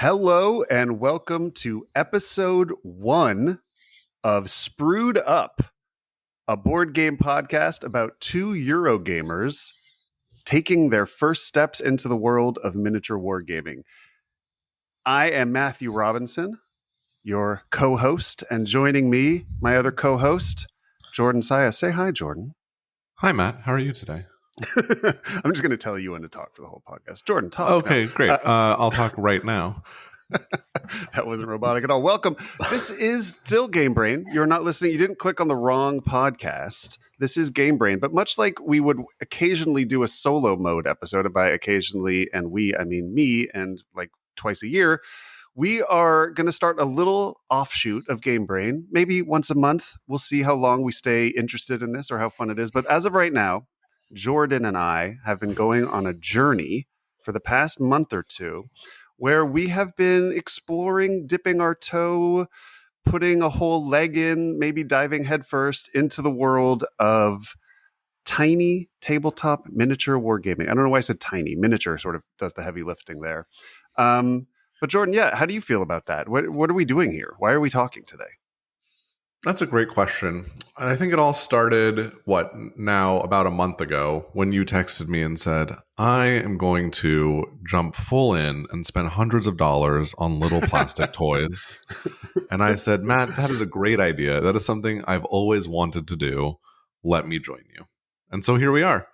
Hello and welcome to episode 1 of Sprue'd Up, a board game podcast about two Eurogamers taking their first steps into the world of miniature wargaming. I am Matthew Robinson, your co-host, and joining me, my other co-host, Jordan Saya. Say hi, Jordan. Hi, Matt. How are you today? I'm just going to tell you when to talk for the whole podcast. Jordan, talk. Okay, great. I'll talk right now. That wasn't robotic at all. Welcome. This is still Game Brain. You're not listening. You didn't click on the wrong podcast. This is Game Brain. But much like we would occasionally do a solo mode episode, and by occasionally, and we, I mean me, and like twice a year, we are going to start a little offshoot of Game Brain, maybe once a month. We'll see how long we stay interested in this or how fun it is. But as of right now, Jordan and I have been going on a journey for the past month or two where we have been exploring, dipping our toe, putting a whole leg in, maybe diving headfirst into the world of tiny tabletop miniature wargaming. I don't know why I said tiny. Miniature sort of does the heavy lifting there. But Jordan, how do you feel about that? What are we doing here? Why are we talking today? That's a great question. I think it all started, about a month ago when you texted me and said, I am going to jump full in and spend hundreds of dollars on little plastic toys. And I said, Matt, that is a great idea. That is something I've always wanted to do. Let me join you. And so here we are.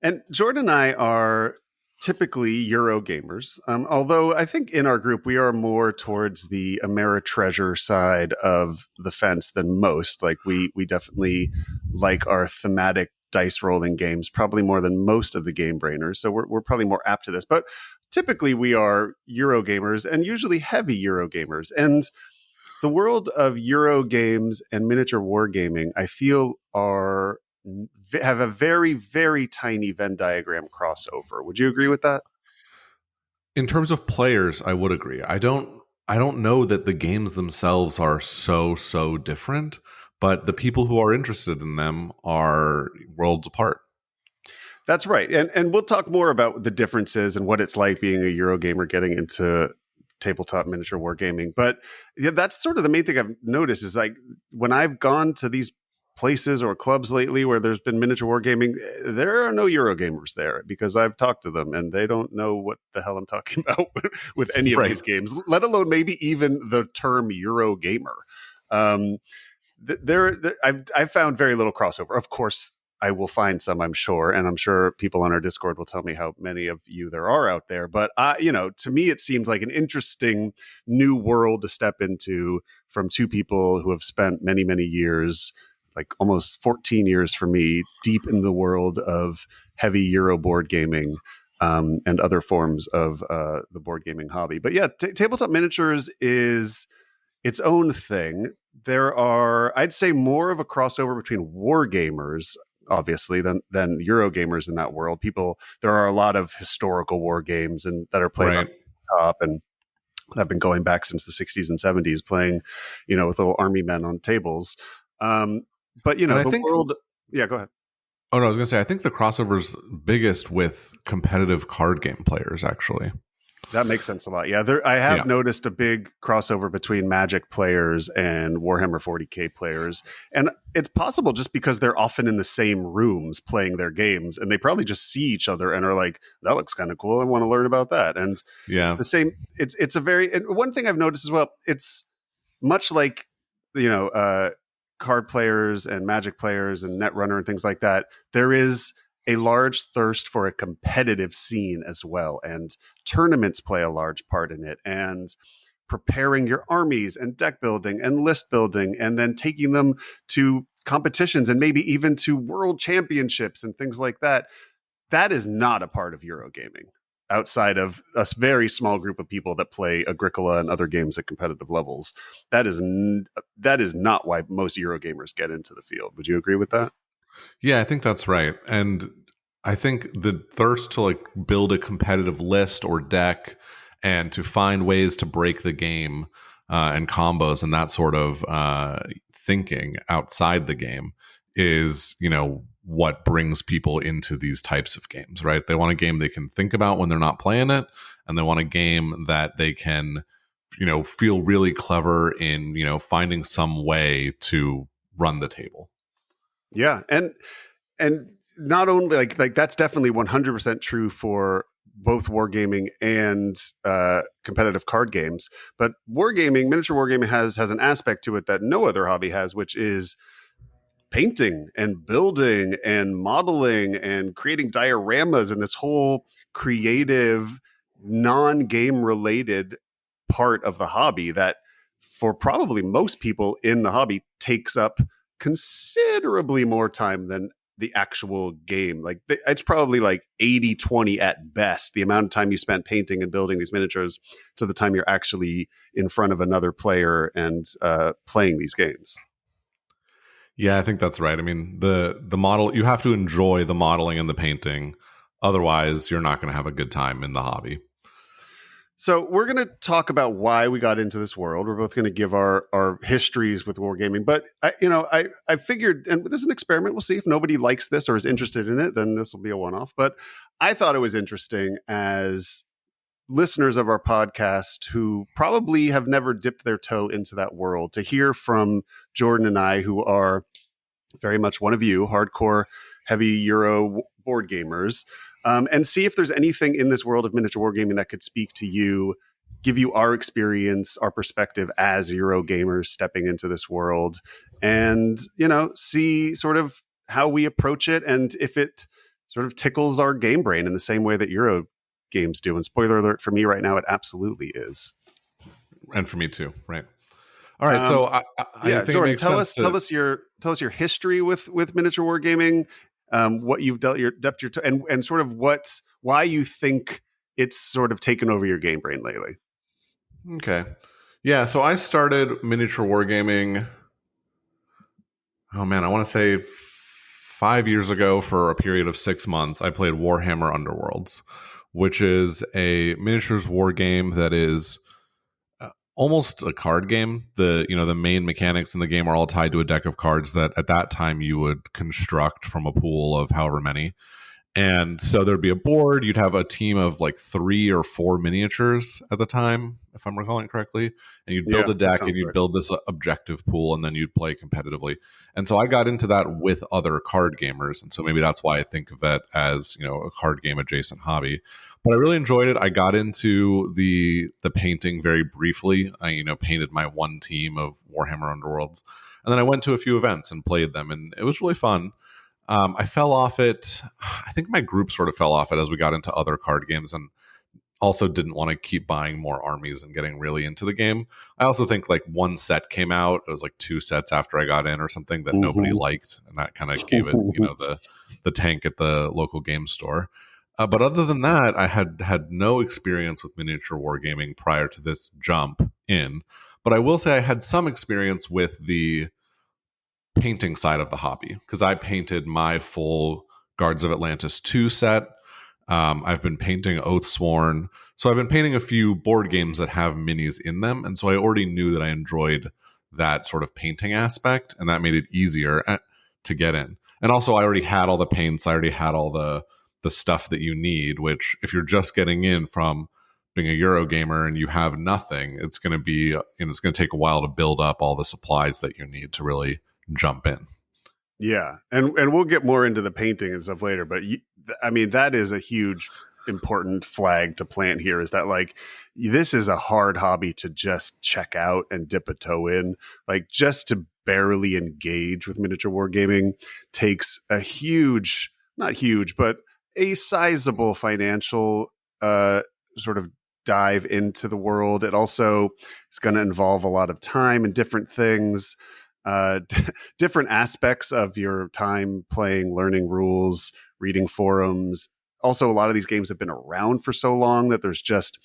And Jordan and I are typically Euro gamers, although I think in our group we are more towards the Ameritreasure side of the fence than most. Like we definitely like our thematic dice rolling games probably more than most of the Game Brainers, so we're probably more apt to this. But typically we are Euro gamers, and usually heavy Euro gamers. And the world of Euro games and miniature wargaming, I feel, have a very, very tiny Venn diagram crossover. Would you agree with that? In terms of players, I would agree. I don't know that the games themselves are so different, but the people who are interested in them are worlds apart. That's right. And we'll talk more about the differences and what it's like being a Eurogamer getting into tabletop miniature wargaming. But yeah, that's sort of the main thing I've noticed is like when I've gone to these places or clubs lately where there's been miniature wargaming, there are no Eurogamers there because I've talked to them and they don't know what the hell I'm talking about with any of these games, let alone maybe even the term Eurogamer. I've found very little crossover. Of course, I will find some, I'm sure, and I'm sure people on our Discord will tell me how many of you there are out there. But to me, it seems like an interesting new world to step into from two people who have spent many, many years, like almost 14 years for me, deep in the world of heavy Euro board gaming and other forms of the board gaming hobby. But yeah, tabletop miniatures is its own thing. There are, I'd say, more of a crossover between war gamers, obviously, than Euro gamers in that world. There are a lot of historical war games and that are played on top and have been going back since the 60s and 70s, playing, with little army men on tables. But world. Yeah, go ahead. Oh no, I was going to say I think the crossover's biggest with competitive card game players. Actually, that makes sense a lot. Yeah, I have noticed a big crossover between Magic players and Warhammer 40K players, and it's possible just because they're often in the same rooms playing their games, and they probably just see each other and are like, "That looks kind of cool. I want to learn about that." And the same. It's a very, and one thing I've noticed as well. It's much like card players and Magic players and Netrunner and things like that, there is a large thirst for a competitive scene as well. And tournaments play a large part in it. And preparing your armies and deck building and list building and then taking them to competitions and maybe even to world championships and things like that. That is not a part of Eurogaming outside of a very small group of people that play Agricola and other games at competitive levels. That is not why most Eurogamers get into the field. Would you agree with that? Yeah, I think that's right. And I think the thirst to build a competitive list or deck and to find ways to break the game and combos and that sort of thinking outside the game is, what brings people into these types of games, right? They want a game they can think about when they're not playing it, and they want a game that they can, feel really clever in, finding some way to run the table. Yeah, and not only like that's definitely 100% true for both wargaming and competitive card games, but miniature wargaming has an aspect to it that no other hobby has, which is painting and building and modeling and creating dioramas and this whole creative non-game related part of the hobby that for probably most people in the hobby takes up considerably more time than the actual game. Like it's probably like 80-20 at best, the amount of time you spent painting and building these miniatures to the time you're actually in front of another player and playing these games. Yeah, I think that's right. I mean, the model, you have to enjoy the modeling and the painting. Otherwise, you're not going to have a good time in the hobby. So we're going to talk about why we got into this world. We're both going to give our histories with wargaming. But I figured, and this is an experiment. We'll see if nobody likes this or is interested in it, then this will be a one-off. But I thought it was interesting as listeners of our podcast who probably have never dipped their toe into that world to hear from Jordan and I, who are very much one of you, hardcore, heavy Euro board gamers, and see if there's anything in this world of miniature wargaming that could speak to you, give you our experience, our perspective as Euro gamers stepping into this world, and, see sort of how we approach it and if it sort of tickles our game brain in the same way that Euro games do. And spoiler alert, for me right now, it absolutely is. And for me too, right? All right, so I think Jordan, tell us your history with miniature wargaming, what you've dipped your toe, and sort of why you think it's sort of taken over your game brain lately. Okay, yeah. So I started miniature wargaming. Oh man, I want to say 5 years ago. For a period of 6 months, I played Warhammer Underworlds, which is a miniatures war game that is almost a card game. The main mechanics in the game are all tied to a deck of cards that at that time you would construct from a pool of however many. And so there'd be a board. You'd have a team of like 3 or 4 miniatures at the time, if I'm recalling correctly. And you'd build a deck and you'd build this objective pool, and then you'd play competitively. And so I got into that with other card gamers. And so maybe that's why I think of it as, a card game adjacent hobby. But I really enjoyed it. I got into the painting very briefly. I, painted my one team of Warhammer Underworlds. And then I went to a few events and played them. And it was really fun. I fell off it. I think my group sort of fell off it as we got into other card games, and also didn't want to keep buying more armies and getting really into the game. I also think like one set came out. It was like 2 sets after I got in or something that nobody liked. And that kind of gave it, the tank at the local game store. But other than that, I had no experience with miniature wargaming prior to this jump in. But I will say I had some experience with the painting side of the hobby, because I painted my full Guards of Atlantis 2 set. I've been painting Oathsworn. So I've been painting a few board games that have minis in them. And so I already knew that I enjoyed that sort of painting aspect, and that made it easier to get in. And also I already had all the paints. I already had all the stuff that you need, which if you're just getting in from being a Euro gamer and you have nothing, it's going to be, it's going to take a while to build up all the supplies that you need to really jump in. Yeah. And we'll get more into the painting and stuff later, but that is a huge important flag to plant here, is that like, this is a hard hobby to just check out and dip a toe in. Like, just to barely engage with miniature wargaming takes a not huge, but a sizable financial sort of dive into the world. It also is going to involve a lot of time and different things, different aspects of your time playing, learning rules, reading forums. Also, a lot of these games have been around for so long that there's just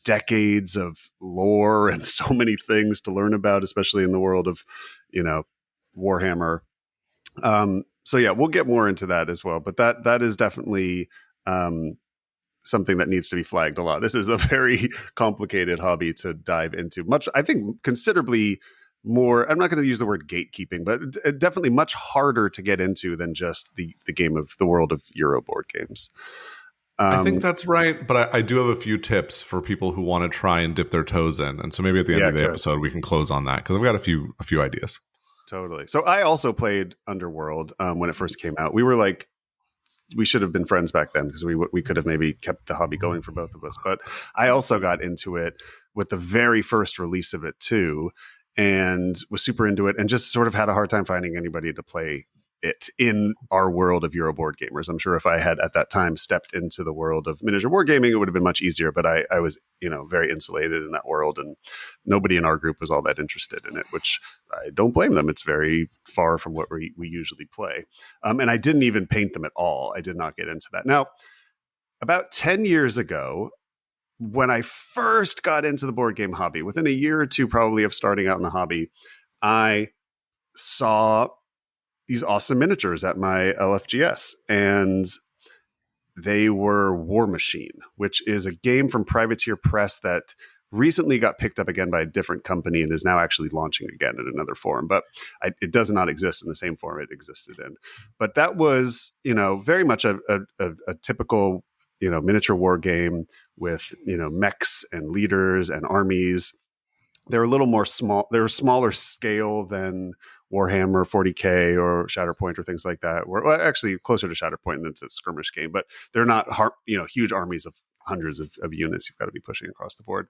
decades of lore and so many things to learn about, especially in the world of, Warhammer. So yeah, we'll get more into that as well. But that is definitely something that needs to be flagged a lot. This is a very complicated hobby to dive into. I think considerably more, I'm not going to use the word gatekeeping, but definitely much harder to get into than just the game of the world of Euro board games. I think that's right, but I do have a few tips for people who want to try and dip their toes in, and so maybe at the end of the episode we can close on that because I've got a few ideas. Totally. So I also played Underworld when it first came out. We were like, we should have been friends back then because we could have maybe kept the hobby going for both of us. But I also got into it with the very first release of it too, and was super into it, and just sort of had a hard time finding anybody to play it in our world of Euroboard gamers. I'm sure if I had at that time stepped into the world of miniature wargaming, it would have been much easier. But I was, very insulated in that world, and nobody in our group was all that interested in it, which I don't blame them. It's very far from what we usually play. And I didn't even paint them at all. I did not get into that. Now, about 10 years ago, when I first got into the board game hobby, within a year or two probably of starting out in the hobby, I saw these awesome miniatures at my LFGS, and they were War Machine, which is a game from Privateer Press that recently got picked up again by a different company and is now actually launching again in another form. But it does not exist in the same form it existed in. But that was, very much a typical, miniature war game with, mechs and leaders and armies. They're a little more small. They're a smaller scale than Warhammer 40K or Shatterpoint or things like that. Well, actually closer to Shatterpoint than it's a skirmish game, but they're not huge armies of hundreds of units you've got to be pushing across the board.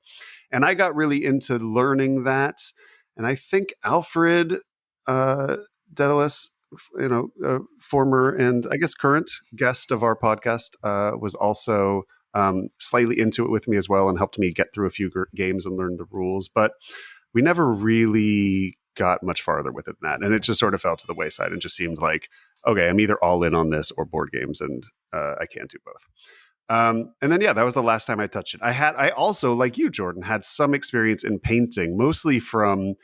And I got really into learning that. And I think Alfred Daedalus, former and I guess current guest of our podcast, was also slightly into it with me as well and helped me get through a few games and learn the rules. But we never really got much farther with it than that. And it just sort of fell to the wayside and just seemed like, okay, I'm either all in on this or board games, and I can't do both. And then, that was the last time I touched it. I also, like you, Jordan, had some experience in painting, mostly from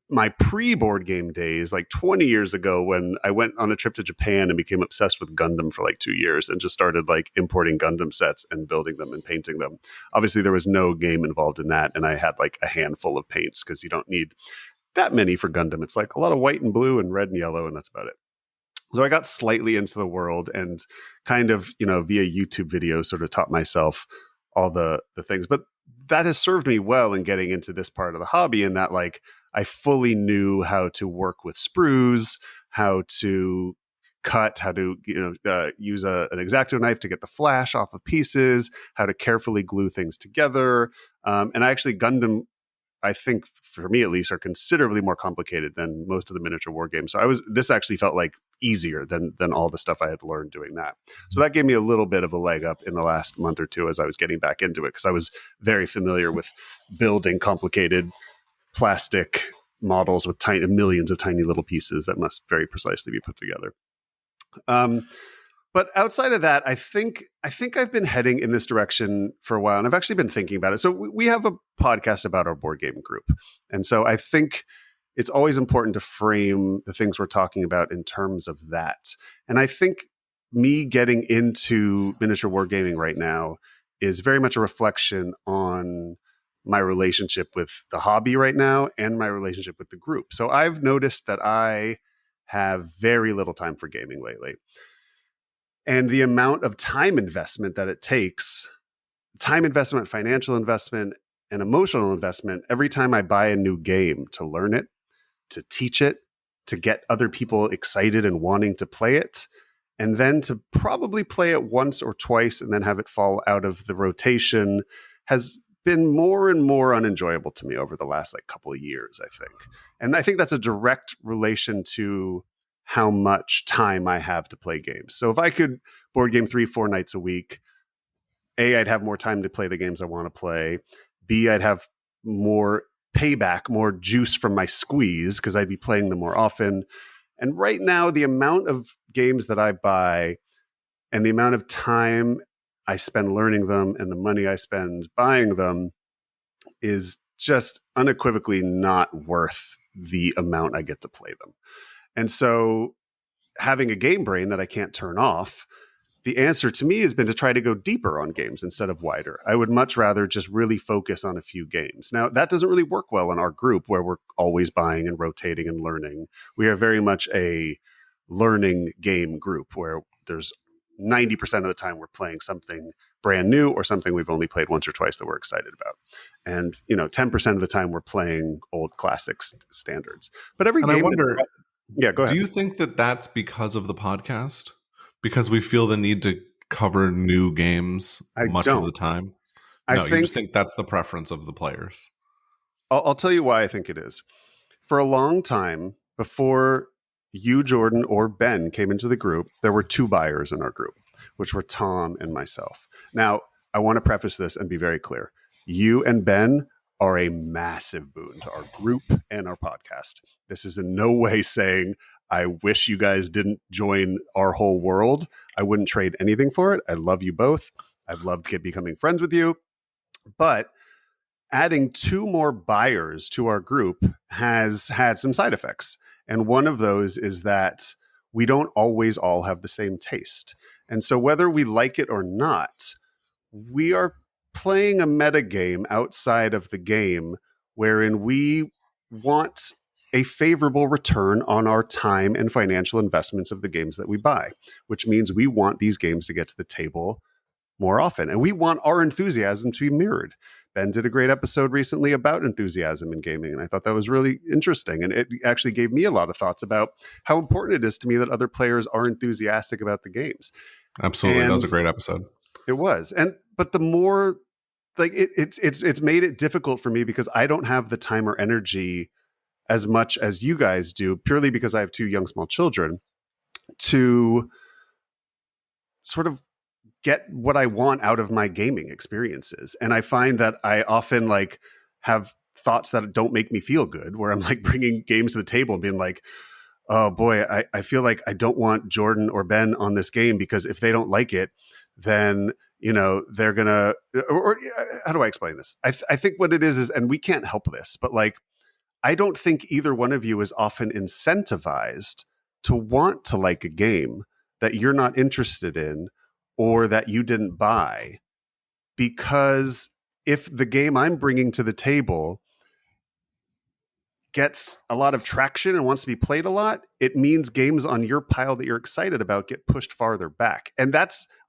my pre-board game days, like 20 years ago, when I went on a trip to Japan and became obsessed with Gundam for like 2 years and just started like importing Gundam sets and building them and painting them. Obviously, there was no game involved in that, and I had like a handful of paints because you don't need that many for Gundam. It's like a lot of white and blue and red and yellow, and that's about it. So I got slightly into the world and kind of, via YouTube videos sort of taught myself all the things. But that has served me well in getting into this part of the hobby, in that like I fully knew how to work with sprues, how to cut, how to use an X-Acto knife to get the flash off of pieces, how to carefully glue things together. And actually Gundam, I think for me at least, are considerably more complicated than most of the miniature war games. So this actually felt like easier than all the stuff I had learned doing that. So that gave me a little bit of a leg up in the last month or two as I was getting back into it, because I was very familiar with building complicated plastic models with millions of tiny little pieces that must very precisely be put together. But outside of that, I think I've been heading in this direction for a while, and I've actually been thinking about it. So we have a podcast about our board game group, and so I think it's always important to frame the things we're talking about in terms of that. And I think me getting into miniature wargaming right now is very much a reflection on my relationship with the hobby right now and my relationship with the group. So I've noticed that I have very little time for gaming lately. And the amount of time investment that it takes, time investment, financial investment, and emotional investment, every time I buy a new game, to learn it, to teach it, to get other people excited and wanting to play it, and then to probably play it once or twice and then have it fall out of the rotation, has been more and more unenjoyable to me over the last couple of years, I think. And I think that's a direct relation to how much time I have to play games. So if I could board game 3-4 nights a week, A, I'd have more time to play the games I want to play. B, I'd have more payback, more juice from my squeeze, because I'd be playing them more often. And right now, the amount of games that I buy and the amount of time I spend learning them and the money I spend buying them is just unequivocally not worth the amount I get to play them. And so having a game brain that I can't turn off, the answer to me has been to try to go deeper on games instead of wider. I would much rather just really focus on a few games. Now, that doesn't really work well in our group where we're always buying and rotating and learning. We are very much a learning game group where there's 90% of the time we're playing something brand new or something we've only played once or twice that we're excited about. And, 10% of the time we're playing old classic standards. But every And game... I wonder, yeah, go ahead. do you think that that's because of the podcast? Because we feel the need to cover new games much of the time? No, you just think that's the preference of the players. I'll tell you why I think it is. For a long time, before you, Jordan, or Ben came into the group, there were 2 buyers in our group, which were Tom and myself. Now, I want to preface this and be very clear. You and Ben are a massive boon to our group and our podcast. This is in no way saying, I wish you guys didn't join our whole world. I wouldn't trade anything for it. I love you both. I've loved becoming friends with you. But adding 2 more buyers to our group has had some side effects. And one of those is that we don't always all have the same taste. And so whether we like it or not, we are playing a meta game outside of the game wherein we want a favorable return on our time and financial investments of the games that we buy, which means we want these games to get to the table more often. And we want our enthusiasm to be mirrored. Ben did a great episode recently about enthusiasm in gaming, and I thought that was really interesting. And it actually gave me a lot of thoughts about how important it is to me that other players are enthusiastic about the games. Absolutely. That was a great episode. It was. But the more, like, it's made it difficult for me because I don't have the time or energy as much as you guys do, purely because I have 2 young, small children, to sort of get what I want out of my gaming experiences. And I find that I often have thoughts that don't make me feel good, where I'm bringing games to the table and being like, oh boy, I feel like I don't want Jordan or Ben on this game because if they don't like it, then, they're going to, or how do I explain this? I think what it is, and we can't help this, but I don't think either one of you is often incentivized to want to like a game that you're not interested in or that you didn't buy, because if the game I'm bringing to the table gets a lot of traction and wants to be played a lot, it means games on your pile that you're excited about get pushed farther back. And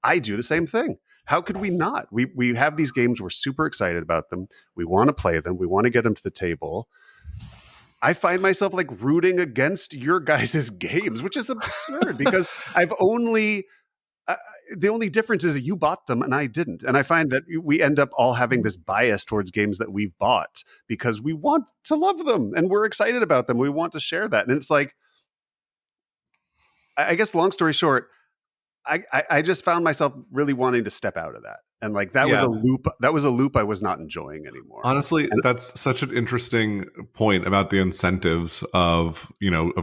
I do the same thing. How could we not? We have these games, we're super excited about them. We want to play them. We want to get them to the table. I find myself rooting against your guys' games, which is absurd because the only difference is that you bought them and I didn't. And I find that we end up all having this bias towards games that we've bought because we want to love them and we're excited about them. We want to share that. And it's I guess long story short, I just found myself really wanting to step out of that. And was a loop. That was a loop I was not enjoying anymore. Honestly, that's such an interesting point about the incentives of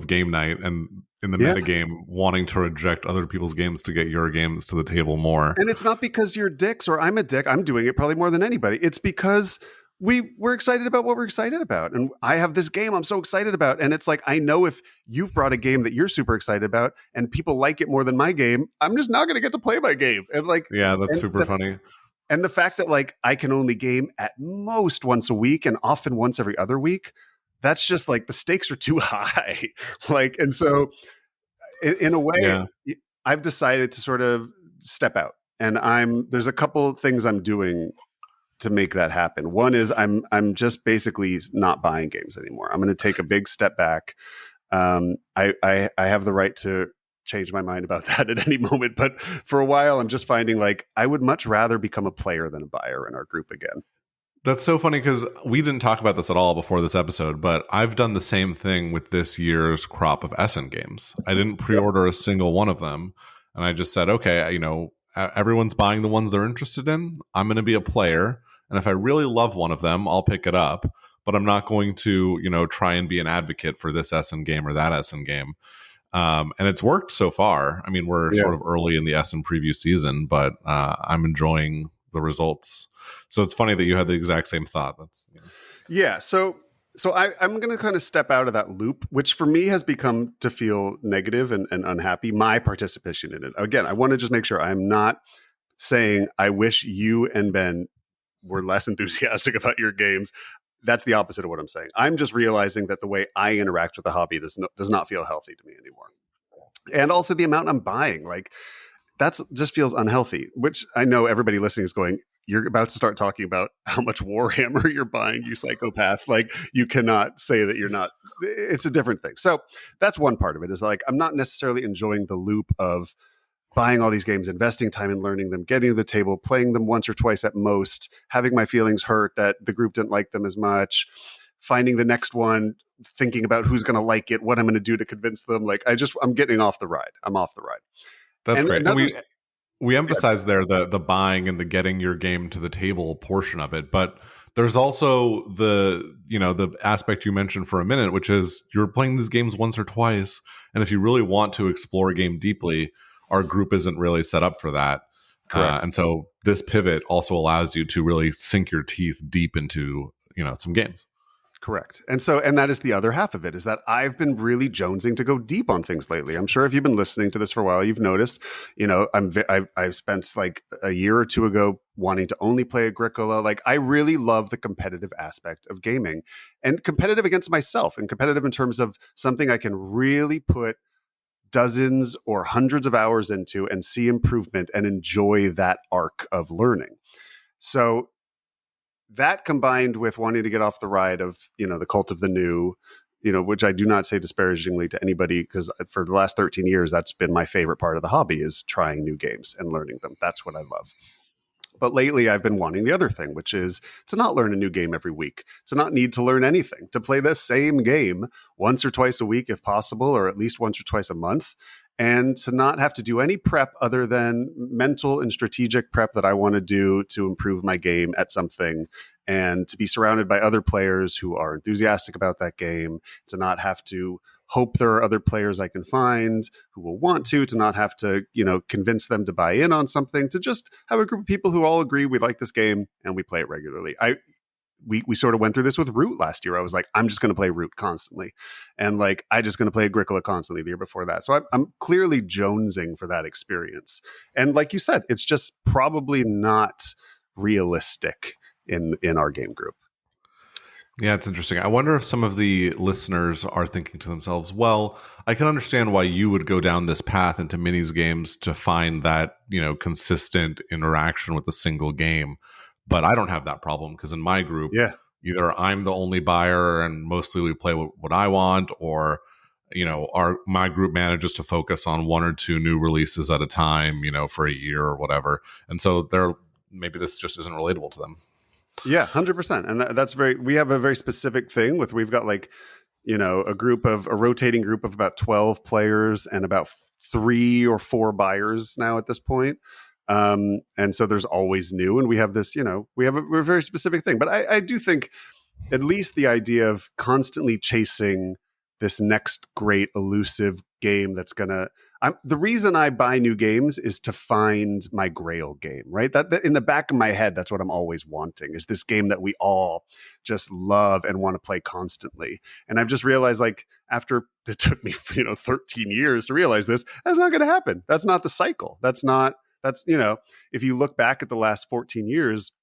game night and in the metagame wanting to reject other people's games to get your games to the table more. And it's not because you're dicks or I'm a dick. I'm doing it probably more than anybody. It's because we're excited about what we're excited about. And I have this game I'm so excited about. And it's I know if you've brought a game that you're super excited about and people like it more than my game, I'm just not going to get to play my game. And that's super funny. And the fact that I can only game at most once a week and often once every other week, that's just the stakes are too high. And so in a way, I've decided to sort of step out, and there's a couple things I'm doing to make that happen. One is I'm just basically not buying games anymore. I'm going to take a big step back. I have the right to change my mind about that at any moment, but for a while I'm just finding I would much rather become a player than a buyer in our group again. That's so funny because we didn't talk about this at all before this episode, but I've done the same thing with this year's crop of Essen games. I didn't pre-order a single one of them, and I just said, okay, everyone's buying the ones they're interested in. I'm going to be a player, and if I really love one of them, I'll pick it up, but I'm not going to, try and be an advocate for this Essen game or that Essen game. And it's worked so far. I mean, we're sort of early in the Essen preview season, but I'm enjoying the results. So it's funny that you had the exact same thought. So I'm going to kind of step out of that loop, which for me has become to feel negative and unhappy, my participation in it. Again, I want to just make sure I'm not saying I wish you and Ben were less enthusiastic about your games. That's the opposite of what I'm saying. I'm just realizing that the way I interact with the hobby does not feel healthy to me anymore. And also the amount I'm buying. that's just feels unhealthy, which I know everybody listening is going, you're about to start talking about how much Warhammer you're buying, you psychopath. Like, you cannot say that you're not. It's a different thing. So that's one part of it, is like, I'm not necessarily enjoying the loop of buying all these games, investing time in learning them, getting to the table, playing them once or twice at most, having my feelings hurt that the group didn't like them as much, finding the next one, thinking about who's going to like it, what I'm going to do to convince them. Like, I'm getting off the ride. I'm off the ride. That's great. Another, And we emphasize there the buying and the getting your game to the table portion of it, but there's also the aspect you mentioned for a minute, which is you're playing these games once or twice, and if you really want to explore a game deeply, our group isn't really set up for that. And so this pivot also allows you to really sink your teeth deep into some games. Correct. And that is the other half of it, is that I've been really jonesing to go deep on things lately. I'm sure if you've been listening to this for a while, you've noticed, I've spent like a year or two ago wanting to only play Agricola. Like, I really love the competitive aspect of gaming, and competitive against myself, and competitive in terms of something I can really put dozens or hundreds of hours into and see improvement and enjoy that arc of learning. So that, combined with wanting to get off the ride of, the cult of the new, which I do not say disparagingly to anybody, because for the last 13 years, that's been my favorite part of the hobby, is trying new games and learning them. That's what I love. But lately, I've been wanting the other thing, which is to not learn a new game every week, to not need to learn anything, to play the same game once or twice a week if possible, or at least once or twice a month, and to not have to do any prep other than mental and strategic prep that I want to do to improve my game at something, and to be surrounded by other players who are enthusiastic about that game, to not have to hope there are other players I can find who will want to not have to, convince them to buy in on something, to just have a group of people who all agree we like this game and we play it regularly. We sort of went through this with Root last year. I was like, I'm just going to play Root constantly. And like, I just going to play Agricola constantly the year before that. So I'm clearly jonesing for that experience. And like you said, it's just probably not realistic in our game group. Yeah, it's interesting. I wonder if some of the listeners are thinking to themselves, well, I can understand why you would go down this path into minis games to find that, consistent interaction with a single game. But I don't have that problem, because in my group, either I'm the only buyer and mostly we play what I want, or, my group manages to focus on one or two new releases at a time, for a year or whatever. And so maybe this just isn't relatable to them. Yeah, 100%. And that's we have a very specific thing we've got like, a rotating group of about 12 players and about 3 or 4 buyers now at this point. And so there's always new, and we have this, we're a very specific thing. But I do think at least the idea of constantly chasing this next great elusive game that's the reason I buy new games is to find my grail game, right? That in the back of my head, that's what I'm always wanting, is this game that we all just love and want to play constantly. And I've just realized, like, after it took me, 13 years to realize this, that's not going to happen. That's not the cycle. That's if you look back at the last 14 years,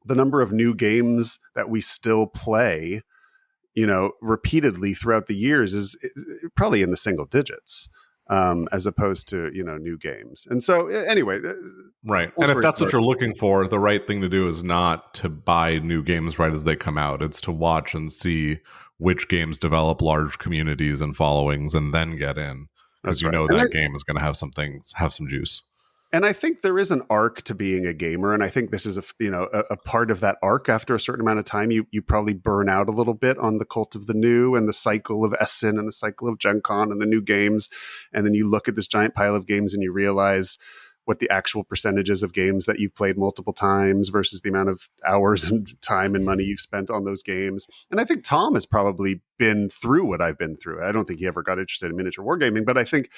the number of new games that we still play, repeatedly throughout the years is probably in the single digits. As opposed to, new games. And so anyway. Right. And if that's what you're looking for, the right thing to do is not to buy new games right as they come out. It's to watch and see which games develop large communities and followings and then get in. Because that game is going to have some juice. And I think there is an arc to being a gamer, and I think this is a part of that arc. After a certain amount of time, you probably burn out a little bit on the cult of the new and the cycle of Essen and the cycle of Gen Con and the new games, and then you look at this giant pile of games and you realize what the actual percentages of games that you've played multiple times versus the amount of hours and time and money you've spent on those games. And I think Tom has probably been through what I've been through. I don't think he ever got interested in miniature wargaming, but I think,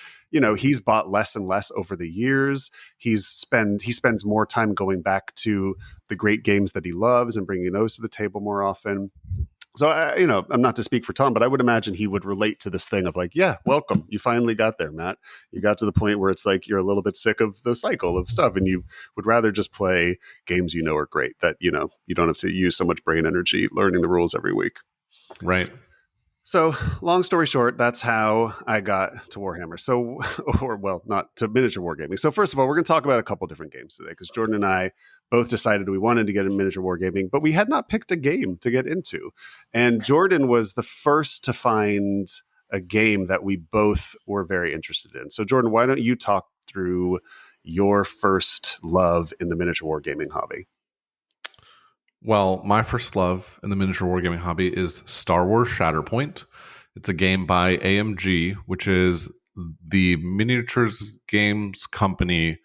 he's bought less and less over the years. He spends more time going back to the great games that he loves and bringing those to the table more often. So, I'm not to speak for Tom, but I would imagine he would relate to this thing of like, yeah, welcome. You finally got there, Matt. You got to the point where it's like you're a little bit sick of the cycle of stuff, and you would rather just play games are great, that, you don't have to use so much brain energy learning the rules every week. Right. So, long story short, that's how I got to Warhammer. So, or well, not to miniature wargaming. So, first of all, we're going to talk about a couple different games today because Jordan and I both decided we wanted to get into miniature wargaming, but we had not picked a game to get into. And Jordan was the first to find a game that we both were very interested in. So, Jordan, why don't you talk through your first love in the miniature wargaming hobby? Well, my first love in the miniature wargaming hobby is Star Wars Shatterpoint. It's a game by AMG, which is the miniatures games company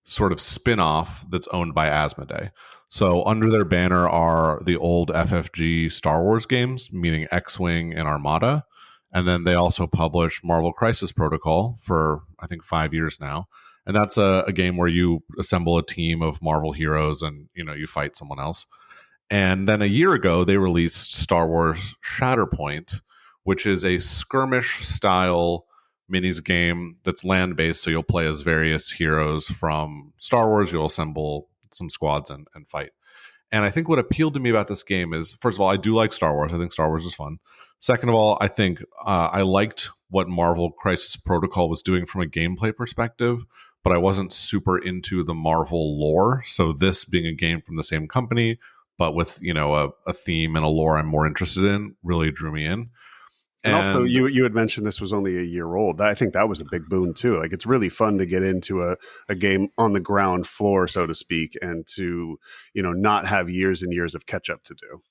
sort of spin-off that's owned by Asmodee. So under their banner are the old FFG Star Wars games, meaning X-Wing and Armada. And then they also publish Marvel Crisis Protocol for, I think, 5 years now. And that's a game where you assemble a team of Marvel heroes and, you fight someone else. And then a year ago, they released Star Wars Shatterpoint, which is a skirmish style minis game that's land based. So you'll play as various heroes from Star Wars. You'll assemble some squads and fight. And I think what appealed to me about this game is, first of all, I do like Star Wars. I think Star Wars is fun. Second of all, I think I liked what Marvel Crisis Protocol was doing from a gameplay perspective, but I wasn't super into the Marvel lore. So this being a game from the same company, but with a theme and a lore I'm more interested in, really drew me in. And also, you had mentioned this was only a year old. I think that was a big boon too. Like, it's really fun to get into a game on the ground floor, so to speak, and to not have years and years of catch up to do.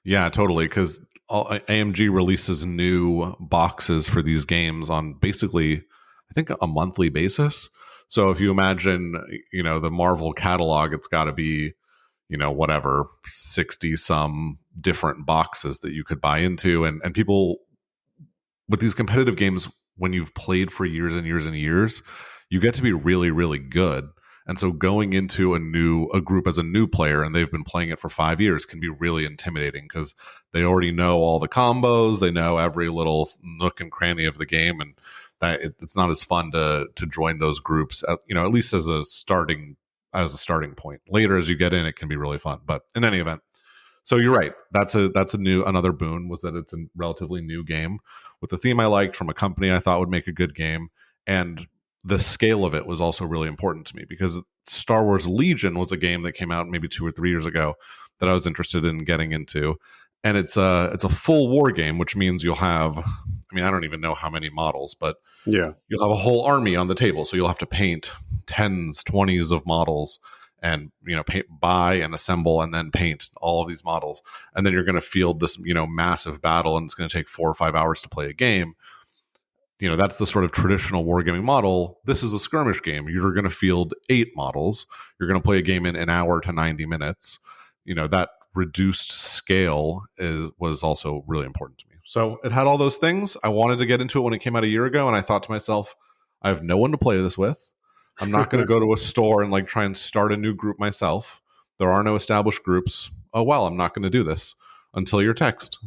Yeah, totally. Because AMG releases new boxes for these games on basically, I think, a monthly basis. So if you imagine, the Marvel catalog, it's got to be whatever, 60 some different boxes that you could buy into. And people with these competitive games, when you've played for years and years and years, you get to be really, really good. And so going into a group as a new player, and they've been playing it for 5 years, can be really intimidating because they already know all the combos, they know every little nook and cranny of the game, and that it's not as fun to join those groups, at least as a starting point. Later, as you get in, it can be really fun. But in any event, so you're right. That's another boon, was that it's a relatively new game with a theme I liked from a company I thought would make a good game, and the scale of it was also really important to me because Star Wars Legion was a game that came out maybe 2 or 3 years ago that I was interested in getting into, and it's a full war game, which means you'll have, I don't even know how many models, but yeah, you'll have a whole army on the table, so you'll have to paint 10s, 20s of models, and buy and assemble and then paint all of these models, and then you're going to field this massive battle, and it's going to take 4 or 5 hours to play a game. That's the sort of traditional wargaming model. This is a skirmish game. You're going to field 8 models. You're going to play a game in an hour to 90 minutes. That reduced scale was also really important to me. So it had all those things. I wanted to get into it when it came out a year ago, and I thought to myself, I have no one to play this with. I'm not going to go to a store and try and start a new group myself. There are no established groups. Oh, well, I'm not going to do this until your text.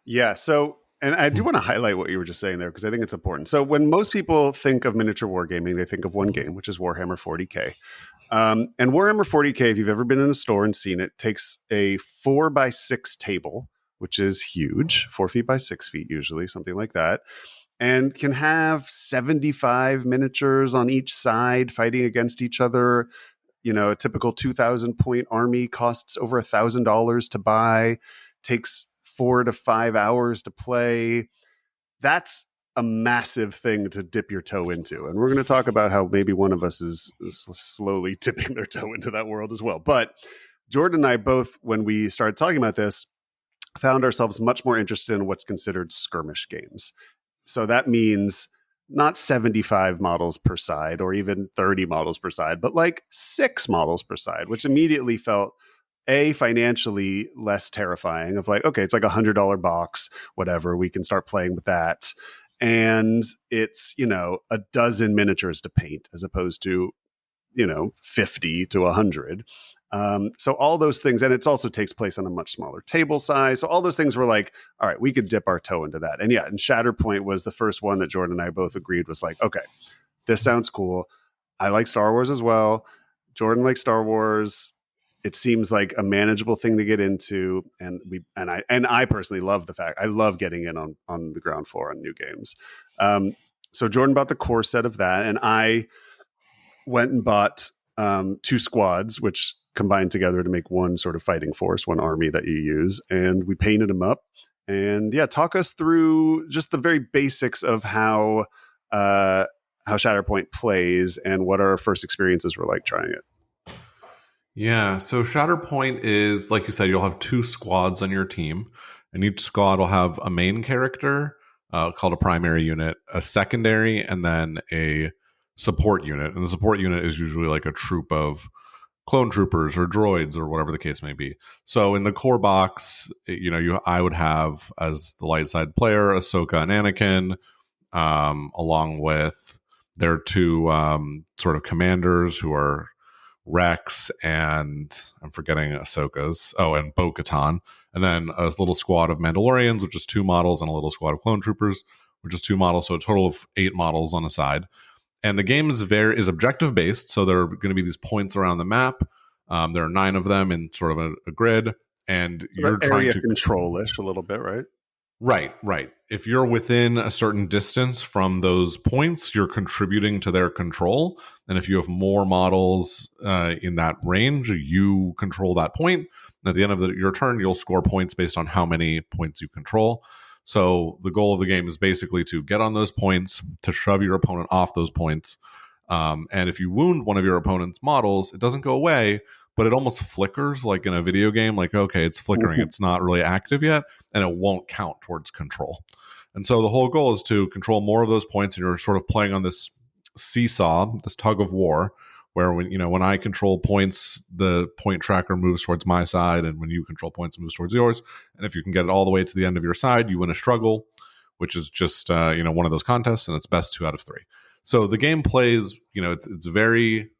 Yeah. So, and I do want to highlight what you were just saying there, because I think it's important. So when most people think of miniature wargaming, they think of one game, which is Warhammer 40K. And Warhammer 40K, if you've ever been in a store and seen it, takes a 4x6 table, which is huge, 4 feet by 6 feet, usually, something like that, and can have 75 miniatures on each side fighting against each other. A typical 2,000 point army costs over $1,000 to buy, takes 4 to 5 hours to play. That's a massive thing to dip your toe into. And we're going to talk about how maybe one of us is slowly dipping their toe into that world as well. But Jordan and I both, when we started talking about this, found ourselves much more interested in what's considered skirmish games. So that means not 75 models per side or even 30 models per side, but 6 models per side, which immediately felt financially less terrifying, of okay, it's $100 box, whatever, we can start playing with that. And it's, a dozen miniatures to paint as opposed to, 50 to 100. So all those things, and it also takes place on a much smaller table size. So all those things were all right, we could dip our toe into that. And yeah, and Shatterpoint was the first one that Jordan and I both agreed was okay, this sounds cool. I like Star Wars as well. Jordan likes Star Wars. It seems like a manageable thing to get into, and I personally love the fact I love getting in on the ground floor on new games. So Jordan bought the core set of that, and I went and bought 2 squads, which combined together to make one sort of fighting force, one army that you use, and we painted them up. And yeah, talk us through just the very basics of how Shatterpoint plays and what our first experiences were like trying it. Yeah, so Shatterpoint is, like you said, you'll have 2 squads on your team, and each squad will have a main character called a primary unit, a secondary, and then a support unit. And the support unit is usually like a troop of clone troopers or droids or whatever the case may be. So in the core box, I would have, as the light side player, Ahsoka and Anakin, along with their 2 sort of commanders, who are Rex and I'm forgetting Ahsoka's. Oh, and Bo-Katan. And then a little squad of Mandalorians, which is 2 models, and a little squad of clone troopers, which is 2 models. So a total of 8 models on a side. And the game is objective based. So there are going to be these points around the map. There are 9 of them in sort of a grid. And so you're trying to control-ish a little bit, right? Right. If you're within a certain distance from those points, you're contributing to their control. And if you have more models in that range, you control that point. And at the end of your turn, you'll score points based on how many points you control. So the goal of the game is basically to get on those points, to shove your opponent off those points. And if you wound one of your opponent's models, it doesn't go away, but it almost flickers like in a video game. Like, okay, it's flickering. It's not really active yet, and it won't count towards control. And so the whole goal is to control more of those points, and you're sort of playing on this seesaw, this tug of war, where when I control points, the point tracker moves towards my side, and when you control points, it moves towards yours. And if you can get it all the way to the end of your side, you win a struggle, which is just one of those contests, and it's best 2 out of 3. So the game plays, it's very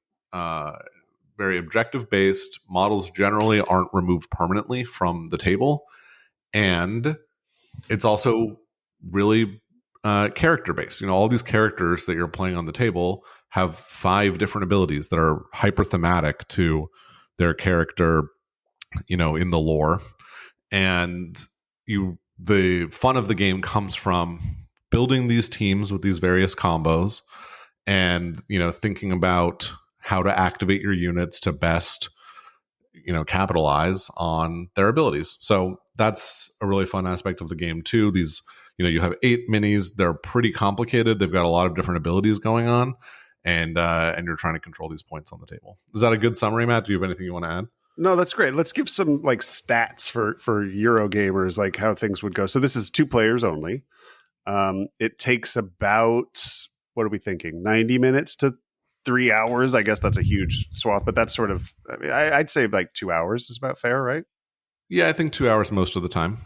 very objective based. Models generally aren't removed permanently from the table, and it's also really character based. All these characters that you're playing on the table have 5 different abilities that are hyper thematic to their character, in the lore. And the fun of the game comes from building these teams with these various combos, and thinking about how to activate your units to best capitalize on their abilities. So that's a really fun aspect of the game too. These you have 8 minis. They're pretty complicated. They've got a lot of different abilities going on, and you're trying to control these points on the table. Is that a good summary, Matt? Do you have anything you want to add? No, that's great. Let's give some stats for Euro gamers, like how things would go. So this is 2 players only. It takes about, what are we thinking, 90 minutes to 3 hours? I guess that's a huge swath, but that's sort of, I'd say 2 hours is about fair, right? Yeah, I think 2 hours most of the time.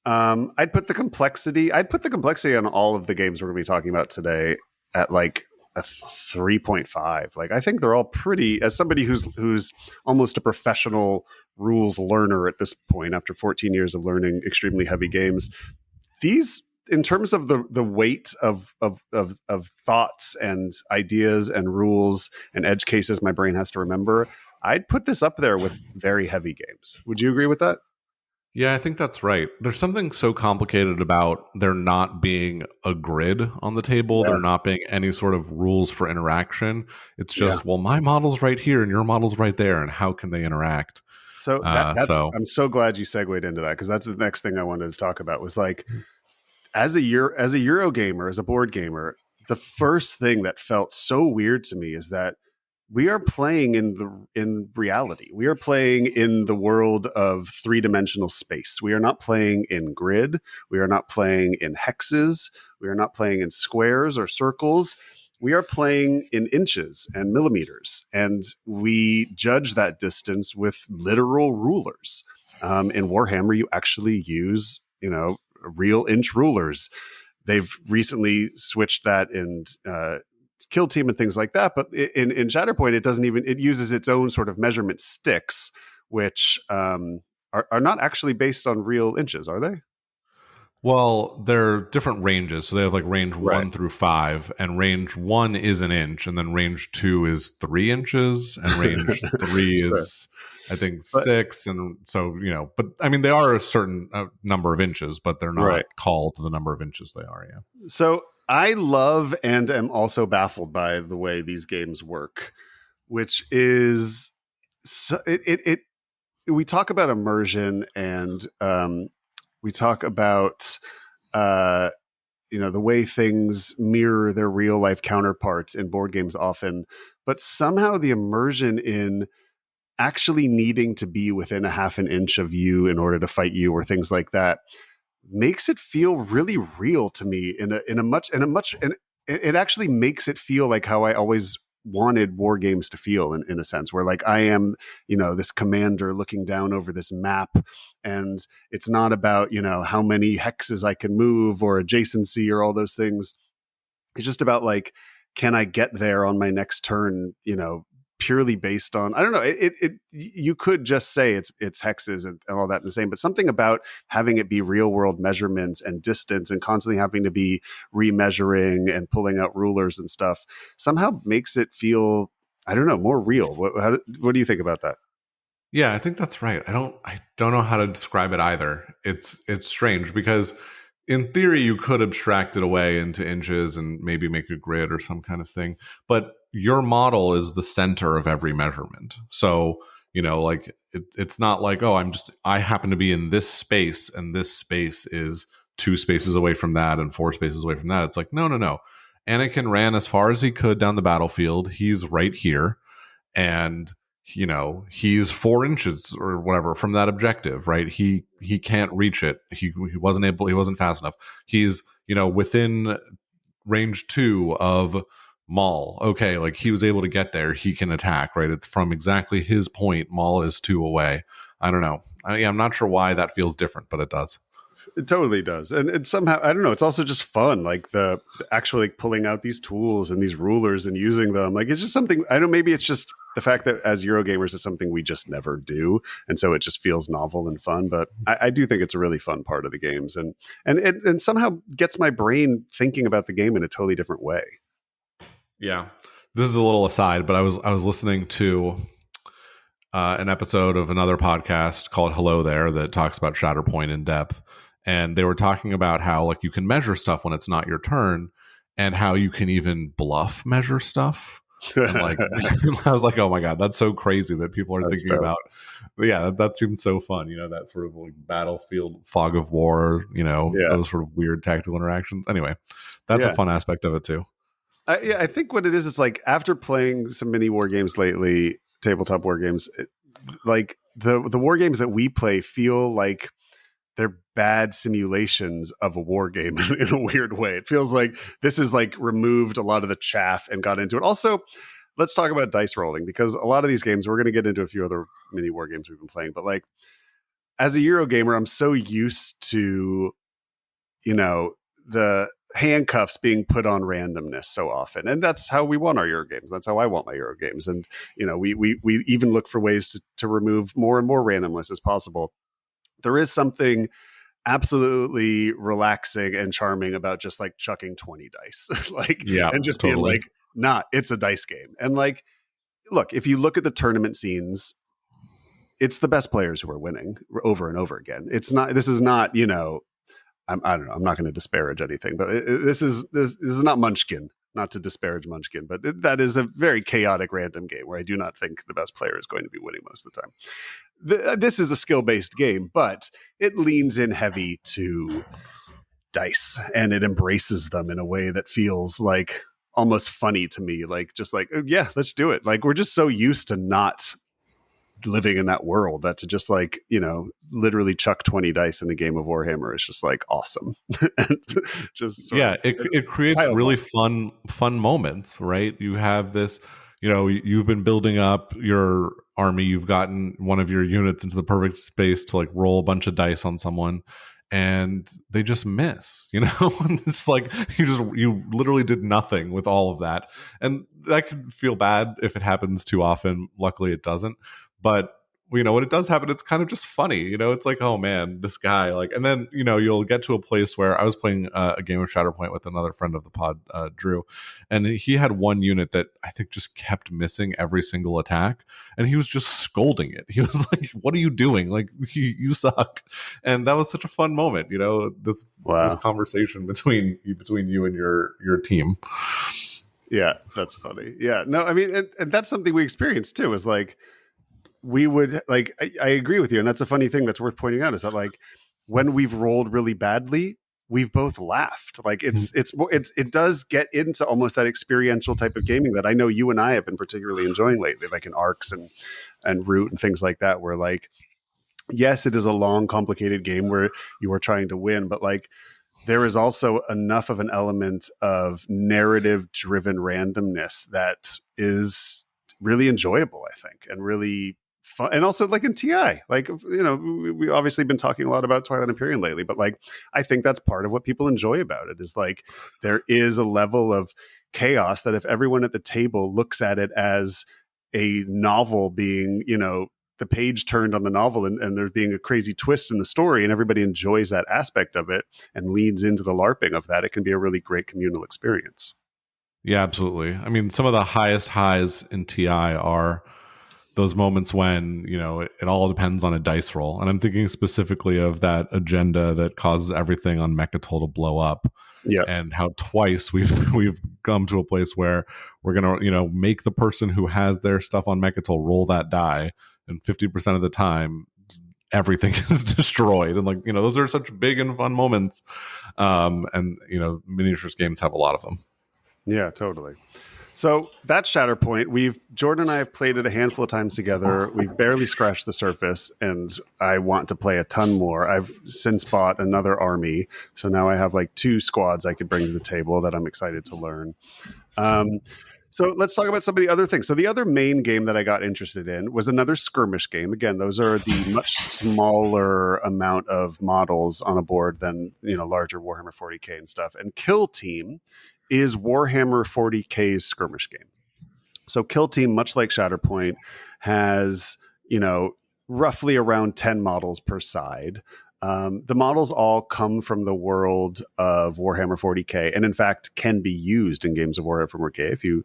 I'd put the complexity on all of the games we're going to be talking about today at a 3.5. I think they're all pretty, as somebody who's almost a professional rules learner at this point, after 14 years of learning extremely heavy games, these, in terms of the weight of thoughts and ideas and rules and edge cases my brain has to remember, I'd put this up there with very heavy games. Would you agree with that? Yeah, I think that's right. There's something so complicated about there not being a grid on the table, there not being any sort of rules for interaction. It's just, well, my model's right here and your model's right there, and how can they interact? So I'm so glad you segued into that, because that's the next thing I wanted to talk about. Was as a Euro gamer, as a board gamer, the first thing that felt so weird to me is that we are playing in reality. We are playing in the world of 3-dimensional space. We are not playing in grid. We are not playing in hexes. We are not playing in squares or circles. We are playing in inches and millimeters, and we judge that distance with literal rulers. In Warhammer, you actually use, real inch rulers. They've recently switched that in Kill Team and things like that, but in Shatterpoint, it uses its own sort of measurement sticks, which are not actually based on real inches, are they? Well, they're different ranges. So they have range 1 through 5, and range 1 is an inch, and then range 2 is 3 inches, and range 3 is I think But 6. And so, but I mean, they are a certain number of inches, but they're not right. called the number of inches they are. Yeah. So I love and am also baffled by the way these games work, which is so we talk about immersion and we talk about uh, the way things mirror their real life counterparts in board games often, but somehow the immersion in actually needing to be within a half an inch of you in order to fight you or things like that makes it feel really real to me and it actually makes it feel like how I always wanted war games to feel in a sense, where like I am, this commander looking down over this map, and it's not about, how many hexes I can move or adjacency or all those things. It's just about like, can I get there on my next turn, purely based on, I don't know, you could just say it's hexes and all that the same, but something about having it be real world measurements and distance and constantly having to be remeasuring and pulling out rulers and stuff somehow makes it feel, I don't know, more real. What do you think about that? Yeah, I think that's right. I don't know how to describe it either. It's strange because in theory you could abstract it away into inches and maybe make a grid or some kind of thing, but your model is the center of every measurement. So, like it's not like, oh, I happen to be in this space and this space is 2 spaces away from that and 4 spaces away from that. It's like, no. Anakin ran as far as he could down the battlefield. He's right here. And he's 4 inches or whatever from that objective, right? He can't reach it. He wasn't fast enough. He's within range 2 of Maul. Okay, like he was able to get there. He can attack, right? It's from exactly his point. Maul is 2 away. I don't know. I'm not sure why that feels different, but it does. It totally does. And it's somehow, I don't know, it's also just fun. Like the actually pulling out these tools and these rulers and using them. Like it's just something, I don't know, maybe it's just the fact that as Eurogamers, it's something we just never do. And so it just feels novel and fun. But I do think it's a really fun part of the games and somehow gets my brain thinking about the game in a totally different way. Yeah. This is a little aside, but I was listening to an episode of another podcast called Hello There that talks about Shatterpoint in depth. And they were talking about how like you can measure stuff when it's not your turn and how you can even bluff measure stuff. And like I was like, oh my God, that's so crazy that people are thinking about. Yeah, that seems so fun. That sort of like battlefield fog of war, those sort of weird tactical interactions. Anyway, that's a fun aspect of it too. I think what it is, it's like after playing some mini war games lately, tabletop war games, like the war games that we play feel like they're bad simulations of a war game in a weird way. It feels like this is like removed a lot of the chaff and got into it. Also, let's talk about dice rolling, because a lot of these games, we're going to get into a few other mini war games we've been playing, but like as a Euro gamer, I'm so used to, the handcuffs being put on randomness so often. And that's how we want our Euro games. That's how I want my Euro games. And, we even look for ways to remove more and more randomness as possible. There is something absolutely relaxing and charming about just like chucking 20 dice, and just being like, nah, it's a dice game. And like, look, if you look at the tournament scenes, it's the best players who are winning over and over again. This is not, I don't know, I'm not going to disparage anything, but this is not Munchkin. Not to disparage Munchkin, but that is a very chaotic random game where I do not think the best player is going to be winning most of the time. This is a skill-based game, but it leans in heavy to dice and it embraces them in a way that feels like almost funny to me. Like, just like, yeah, let's do it. Like, we're just so used to not living in that world that to just like, literally chuck 20 dice in a game of Warhammer is just like awesome. Just it creates really fun moments, right? You have this, you've been building up your army, you've gotten one of your units into the perfect space to like roll a bunch of dice on someone and they just miss, and it's like you literally did nothing with all of that. And that could feel bad if it happens too often. Luckily it doesn't. But when it does happen, it's kind of just funny. It's like, oh man, this guy, like, and then you'll get to a place where I was playing a game of Shatterpoint with another friend of the pod, Drew, and he had one unit that I think just kept missing every single attack, and he was just scolding it. He was like, "What are you doing? Like, you suck." And that was such a fun moment. This conversation between you and your team. Yeah, that's funny. Yeah, no, I mean, and that's something we experienced too. Is like, we would like, I agree with you, and that's a funny thing that's worth pointing out, is that like when we've rolled really badly, we've both laughed. Like it does get into almost that experiential type of gaming that I know you and I have been particularly enjoying lately, like in Arcs and Root and things like that, where like, yes, it is a long, complicated game where you are trying to win, but like there is also enough of an element of narrative driven randomness that is really enjoyable, I think, and really fun. And also like in TI, like, we obviously been talking a lot about Twilight Imperium lately, but like, I think that's part of what people enjoy about it, is like, there is a level of chaos that if everyone at the table looks at it as a novel being, the page turned on the novel, and there being a crazy twist in the story, and everybody enjoys that aspect of it and leans into the LARPing of that, it can be a really great communal experience. Yeah, absolutely. I mean, some of the highest highs in TI are those moments when, it all depends on a dice roll. And I'm thinking specifically of that agenda that causes everything on Mechatol to blow up. Yeah. And how twice we've come to a place where we're gonna, make the person who has their stuff on Mechatol roll that die, and 50% of the time everything is destroyed. And like, those are such big and fun moments. And miniatures games have a lot of them. Yeah, totally. So that's Shatterpoint. Jordan and I have played it a handful of times together. We've barely scratched the surface, and I want to play a ton more. I've since bought another army, so now I have like 2 squads I could bring to the table that I'm excited to learn. So let's talk about some of the other things. So the other main game that I got interested in was another skirmish game. Again, those are the much smaller amount of models on a board than, larger Warhammer 40K and stuff. And Kill Team is Warhammer 40K's skirmish game. So Kill Team, much like Shatterpoint, has, roughly around 10 models per side. The models all come from the world of Warhammer 40K, and in fact can be used in games of Warhammer 40K. If you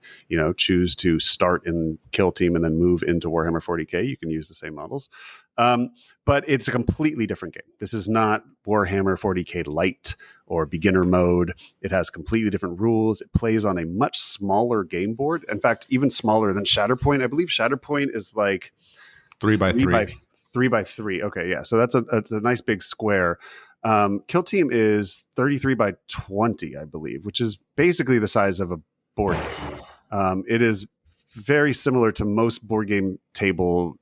choose to start in Kill Team and then move into Warhammer 40K, you can use the same models. But it's a completely different game. This is not Warhammer 40K Lite or beginner mode. It has completely different rules. It plays on a much smaller game board. In fact, even smaller than Shatterpoint. I believe Shatterpoint is like 3x3. 3x3. Okay, yeah. So that's a nice big square. Kill Team is 33x20, I believe, which is basically the size of a board game. It is very similar to most board game table,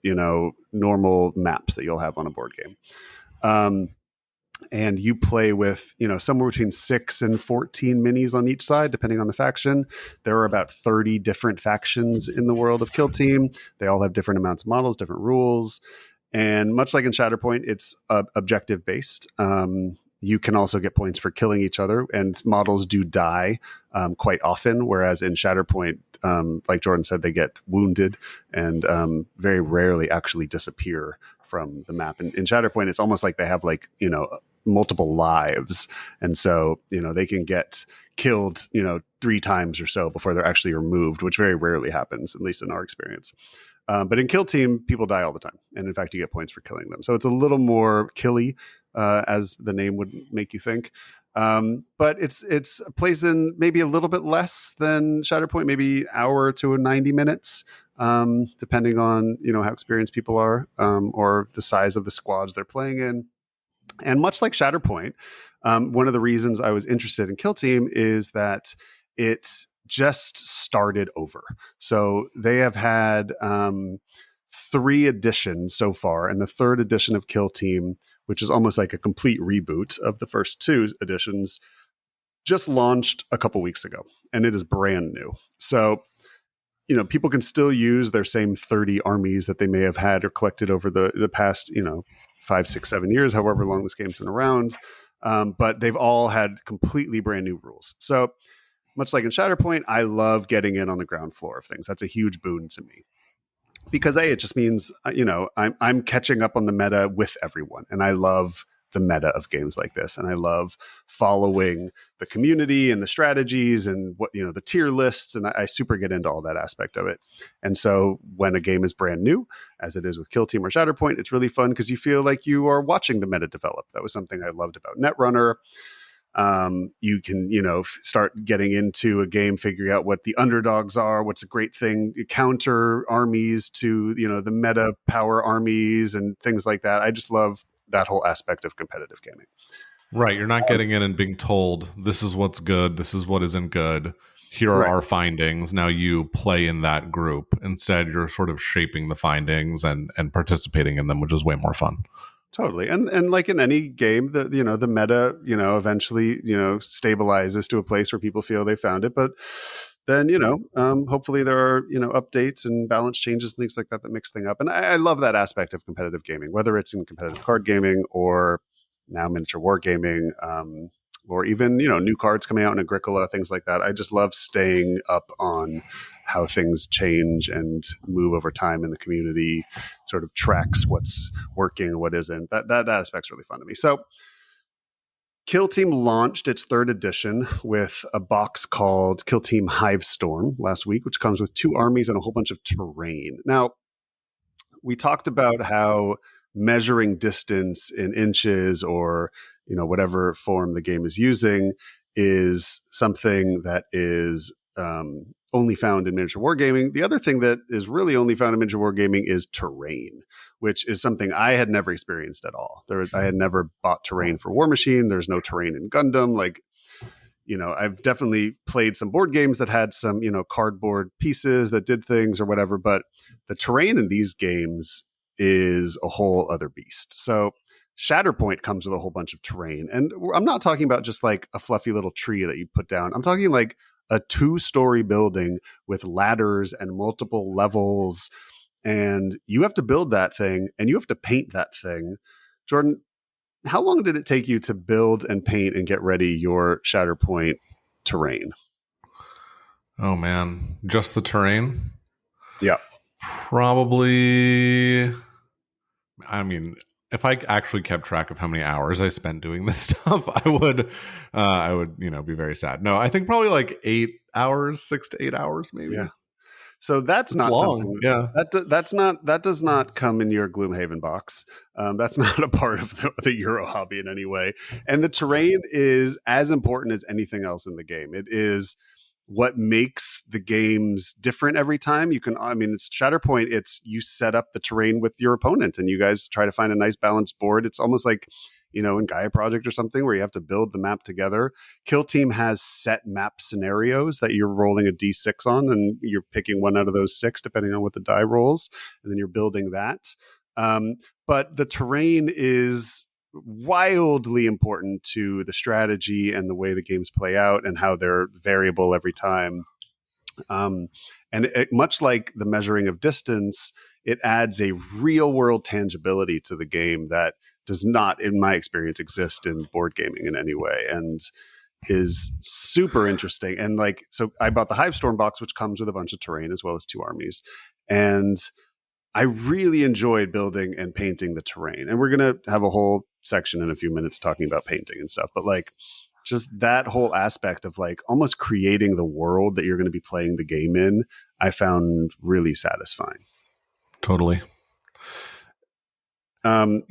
normal maps that you'll have on a board game. And you play with, somewhere between 6 and 14 minis on each side, depending on the faction. There are about 30 different factions in the world of Kill Team. They all have different amounts of models, different rules. And much like in Shatterpoint, it's objective based. You can also get points for killing each other, and models do die quite often. Whereas in Shatterpoint, like Jordan said, they get wounded and very rarely actually disappear from the map. And in Shatterpoint, it's almost like they have multiple lives. And so, they can get killed, 3 times or so before they're actually removed, which very rarely happens, at least in our experience. But in Kill Team, people die all the time. And in fact, you get points for killing them. So it's a little more killy, as the name would make you think. But it's plays in maybe a little bit less than Shatterpoint, maybe hour to 90 minutes, depending on, how experienced people are, or the size of the squads they're playing in. And much like Shatterpoint, one of the reasons I was interested in Kill Team is that it's just started over. So they have had 3 editions so far, and the 3rd edition of Kill Team, which is almost like a complete reboot of the first 2 editions, just launched a couple weeks ago, and it is brand new. So, people can still use their same 30 armies that they may have had or collected over the past, 5, 6, 7 years, however long this game's been around. But they've all had completely brand new rules. So much like in Shatterpoint, I love getting in on the ground floor of things. That's a huge boon to me. because it just means I'm catching up on the meta with everyone, and I love the meta of games like this, and I love following the community and the strategies and what the tier lists, and I super get into all that aspect of it. And so when a game is brand new, as it is with Kill Team or Shatterpoint, it's really fun because you feel like you are watching the meta develop. That was something I loved about Netrunner. You can, start getting into a game, figuring out what the underdogs are, what's a great thing, counter armies to, the meta power armies and things like that. I just love that whole aspect of competitive gaming. Right. You're not getting in and being told, this is what's good, this is what isn't good. Here are our findings. Now you play in that group. Instead, you're sort of shaping the findings and participating in them, which is way more fun. Totally. And like in any game, the meta, eventually, stabilizes to a place where people feel they found it. But then, hopefully there are, updates and balance changes and things like that mix things up. And I love that aspect of competitive gaming, whether it's in competitive card gaming or now miniature wargaming, or even, new cards coming out in Agricola, things like that. I just love staying up on how things change and move over time in the community, sort of tracks what's working and what isn't. That aspect's really fun to me. So Kill Team launched its 3rd edition with a box called Kill Team Hivestorm last week, which comes with 2 armies and a whole bunch of terrain. Now, we talked about how measuring distance in inches or, whatever form the game is using is something that is only found in miniature wargaming. The other thing that is really only found in miniature wargaming is terrain, which is something I had never experienced at all. I had never bought terrain for War Machine. There's no terrain in Gundam. I've definitely played some board games that had some, cardboard pieces that did things or whatever, but the terrain in these games is a whole other beast. So Shatterpoint comes with a whole bunch of terrain. And I'm not talking about just like a fluffy little tree that you put down. I'm talking like a 2-story building with ladders and multiple levels. And you have to build that thing and you have to paint that thing. Jordan, how long did it take you to build and paint and get ready your Shatterpoint terrain? Oh, man. Just the terrain? Yeah. Probably, I mean, if I actually kept track of how many hours I spent doing this stuff, I would, be very sad. No, I think probably like 8 hours, 6 to 8 hours, maybe. Yeah. So that's not long. Something. Yeah. That does not come in your Gloomhaven box. That's not a part of the Euro hobby in any way. And the terrain is as important as anything else in the game. It is what makes the games different every time. It's Shatterpoint. It's you set up the terrain with your opponent and you guys try to find a nice balanced board. It's almost like, in Gaia Project or something where you have to build the map together. Kill Team has set map scenarios that you're rolling a D6 on and you're picking one out of those 6 depending on what the die rolls. And then you're building that. But the terrain is wildly important to the strategy and the way the games play out and how they're variable every time. Much like the measuring of distance, it adds a real world tangibility to the game that does not, in my experience, exist in board gaming in any way and is super interesting. And so I bought the Hivestorm box, which comes with a bunch of terrain as well as 2 armies. And I really enjoyed building and painting the terrain. And we're going to have a whole section in a few minutes talking about painting and stuff. But just that whole aspect of almost creating the world that you're going to be playing the game in, I found really satisfying. Totally. I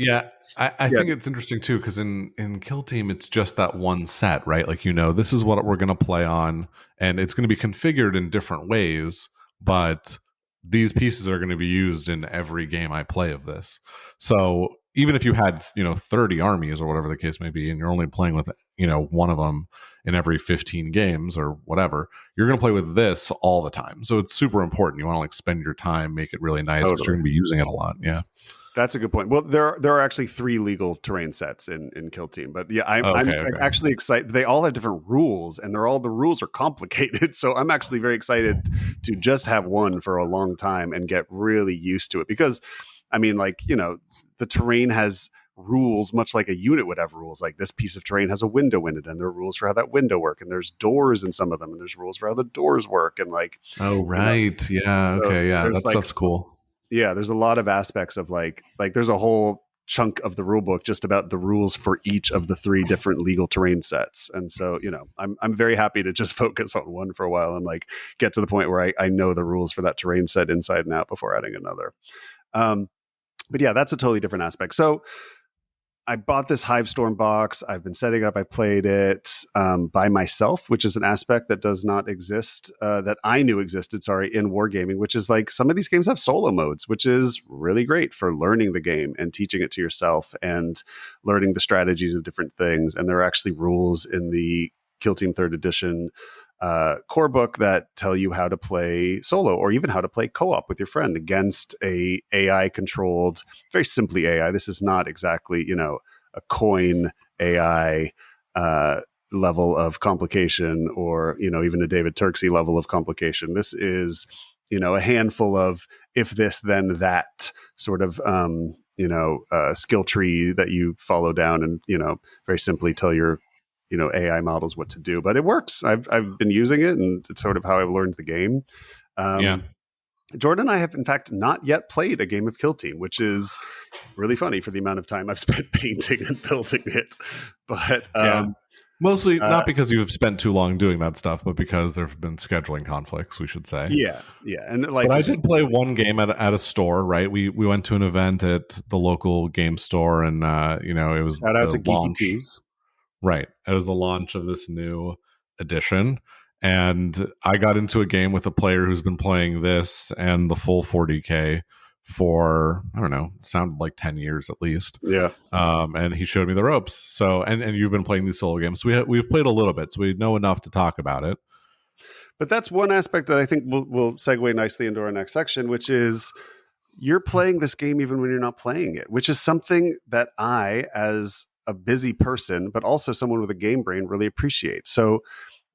think it's interesting too, because in Kill Team, it's just that one set, right? This is what we're going to play on, and it's going to be configured in different ways, but these pieces are going to be used in every game I play of this. So even if you had, 30 armies or whatever the case may be, and you're only playing with, one of them in every 15 games or whatever, you're going to play with this all the time. So it's super important. You want to spend your time, make it really nice because you're going to be using it a lot. Yeah. That's a good point. Well, there are actually 3 legal terrain sets in Kill Team, but yeah, I'm actually excited. They all have different rules, and the rules are complicated. So I'm actually very excited to just have one for a long time and get really used to it. Because, the terrain has rules much like a unit would have rules. Like this piece of terrain has a window in it, and there are rules for how that window work, and there's doors in some of them, and there's rules for how the doors work, and oh right, yeah, okay, yeah, that stuff's cool. Yeah, there's a lot of aspects of like there's a whole chunk of the rule book just about the rules for each of the three different legal terrain sets. And so, I'm very happy to just focus on one for a while and like get to the point where I know the rules for that terrain set inside and out before adding another. But yeah, that's a totally different aspect. So I bought this Hivestorm box. I've been setting it up. I played it by myself, which is an aspect that does not exist, that I knew existed, in wargaming, which is like some of these games have solo modes, which is really great for learning the game and teaching it to yourself and learning the strategies of different things. And there are actually rules in the Kill Team 3rd Edition core book that tell you how to play solo or even how to play co-op with your friend against a AI controlled, very simply AI. This is not exactly, a coin AI level of complication or, even a David Turksey level of complication. This is, a handful of if this, then that sort of, skill tree that you follow down and, very simply tell your AI models what to do, but it works. I've been using it, and it's sort of how I've learned the game. Yeah. Jordan and I have, in fact, not yet played a game of Kill Team, which is really funny for the amount of time I've spent painting and building it. But mostly not because you've spent too long doing that stuff, but because there have been scheduling conflicts, we should say. Yeah, and but I did play one game at a store. Right, we went to an event at the local game store, and it was shout out to launch. Geeky Tees. Right. It was the launch of this new edition. And I got into a game with a player who's been playing this and the full 40K for, I don't know, sounded like 10 years at least. Yeah. And he showed me the ropes. So, and you've been playing these solo games. So we've played a little bit. So we know enough to talk about it. But that's one aspect that I think will segue nicely into our next section, which is you're playing this game even when you're not playing it, which is something that I, as a busy person, but also someone with a game brain, really appreciate. So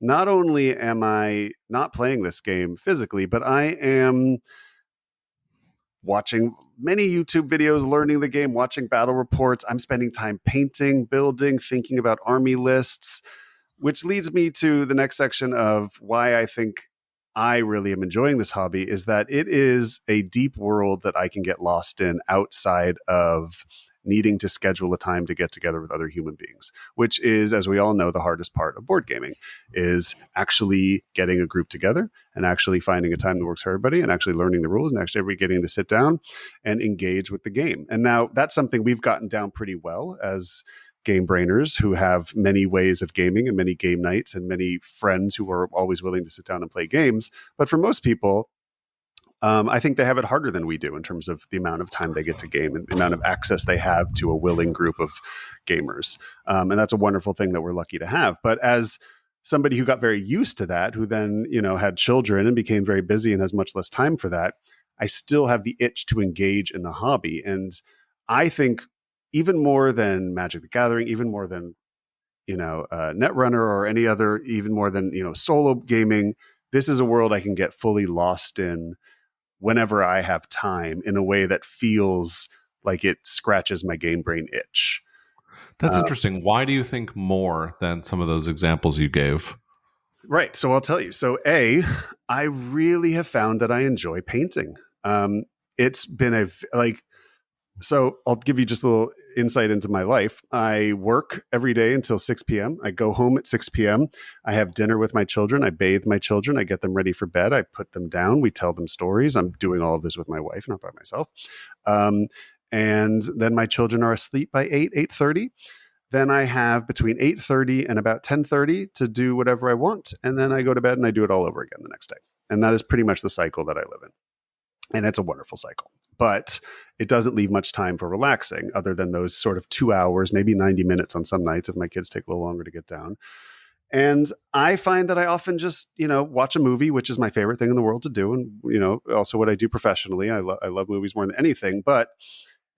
not only am I not playing this game physically, but I am watching many YouTube videos, learning the game, watching battle reports. I'm spending time painting, building, thinking about army lists, which leads me to the next section of why I think I really am enjoying this hobby, is that it is a deep world that I can get lost in outside of needing to schedule a time to get together with other human beings, which is, as we all know, the hardest part of board gaming, is actually getting a group together and actually finding a time that works for everybody and actually learning the rules and actually everybody getting to sit down and engage with the game. And now that's something we've gotten down pretty well as game brainers who have many ways of gaming and many game nights and many friends who are always willing to sit down and play games. But for most people, I think they have it harder than we do in terms of the amount of time they get to game and the amount of access they have to a willing group of gamers. And that's a wonderful thing that we're lucky to have. But as somebody who got very used to that, who then, had children and became very busy and has much less time for that, I still have the itch to engage in the hobby. And I think even more than Magic the Gathering, even more than, Netrunner or any other, even more than, solo gaming, this is a world I can get fully lost in whenever I have time in a way that feels like it scratches my game brain itch. That's interesting. Why do you think more than some of those examples you gave? Right. So I'll tell you. So I really have found that I enjoy painting. It's been so I'll give you just a little insight into my life. I work every day until 6 p.m. I go home at 6 p.m. I have dinner with my children. I bathe my children. I get them ready for bed. I put them down. We tell them stories. I'm doing all of this with my wife, not by myself. And then my children are asleep by 8:30. Then I have between 8:30 and about 10:30 to do whatever I want. And then I go to bed and I do it all over again the next day. And that is pretty much the cycle that I live in. And it's a wonderful cycle. But it doesn't leave much time for relaxing other than those sort of 2 hours, maybe 90 minutes on some nights if my kids take a little longer to get down. And I find that I often just, watch a movie, which is my favorite thing in the world to do. And, also what I do professionally. I love movies more than anything, but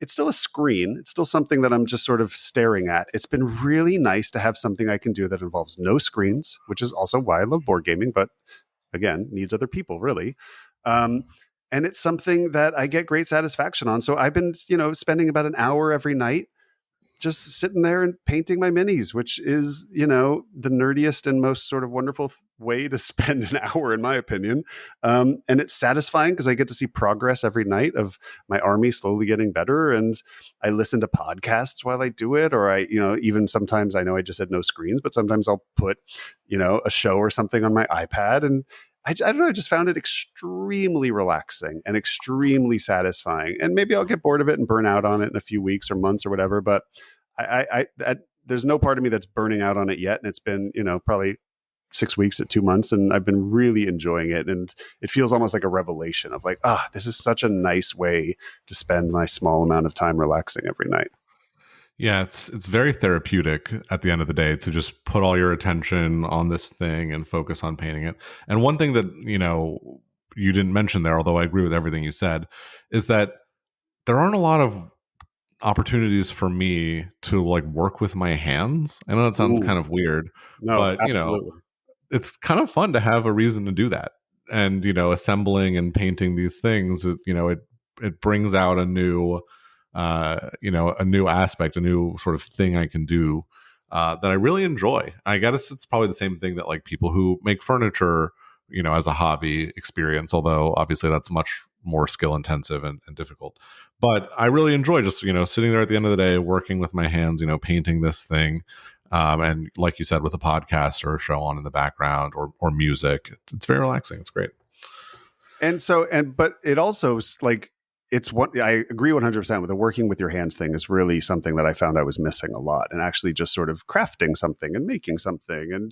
it's still a screen. It's still something that I'm just sort of staring at. It's been really nice to have something I can do that involves no screens, which is also why I love board gaming, but again, needs other people, really. And it's something that I get great satisfaction on. So I've been, spending about an hour every night just sitting there and painting my minis, which is, the nerdiest and most sort of wonderful way to spend an hour, in my opinion. And it's satisfying because I get to see progress every night of my army slowly getting better. And I listen to podcasts while I do it, or even sometimes I know I just said no screens, but sometimes I'll put, a show or something on my iPad. And I don't know, I just found it extremely relaxing and extremely satisfying. And maybe I'll get bored of it and burn out on it in a few weeks or months or whatever. But there's no part of me that's burning out on it yet. And it's been, probably 6 weeks to 2 months. And I've been really enjoying it. And it feels almost like a revelation of like, this is such a nice way to spend my small amount of time relaxing every night. Yeah, it's very therapeutic at the end of the day to just put all your attention on this thing and focus on painting it. And one thing that, you didn't mention there, although I agree with everything you said, is that there aren't a lot of opportunities for me to like work with my hands. I know that sounds kind of weird, but absolutely. It's kind of fun to have a reason to do that. And, assembling and painting these things, it brings out a new a new aspect, a new sort of thing I can do that I really enjoy. I guess it's probably the same thing that like people who make furniture, as a hobby experience, although obviously that's much more skill intensive and difficult. But I really enjoy just, sitting there at the end of the day, working with my hands, painting this thing. And like you said, with a podcast or a show on in the background or music, it's very relaxing. It's great. But it also like, it's what I agree 100% with. The working with your hands thing is really something that I found I was missing a lot, and actually just sort of crafting something and making something and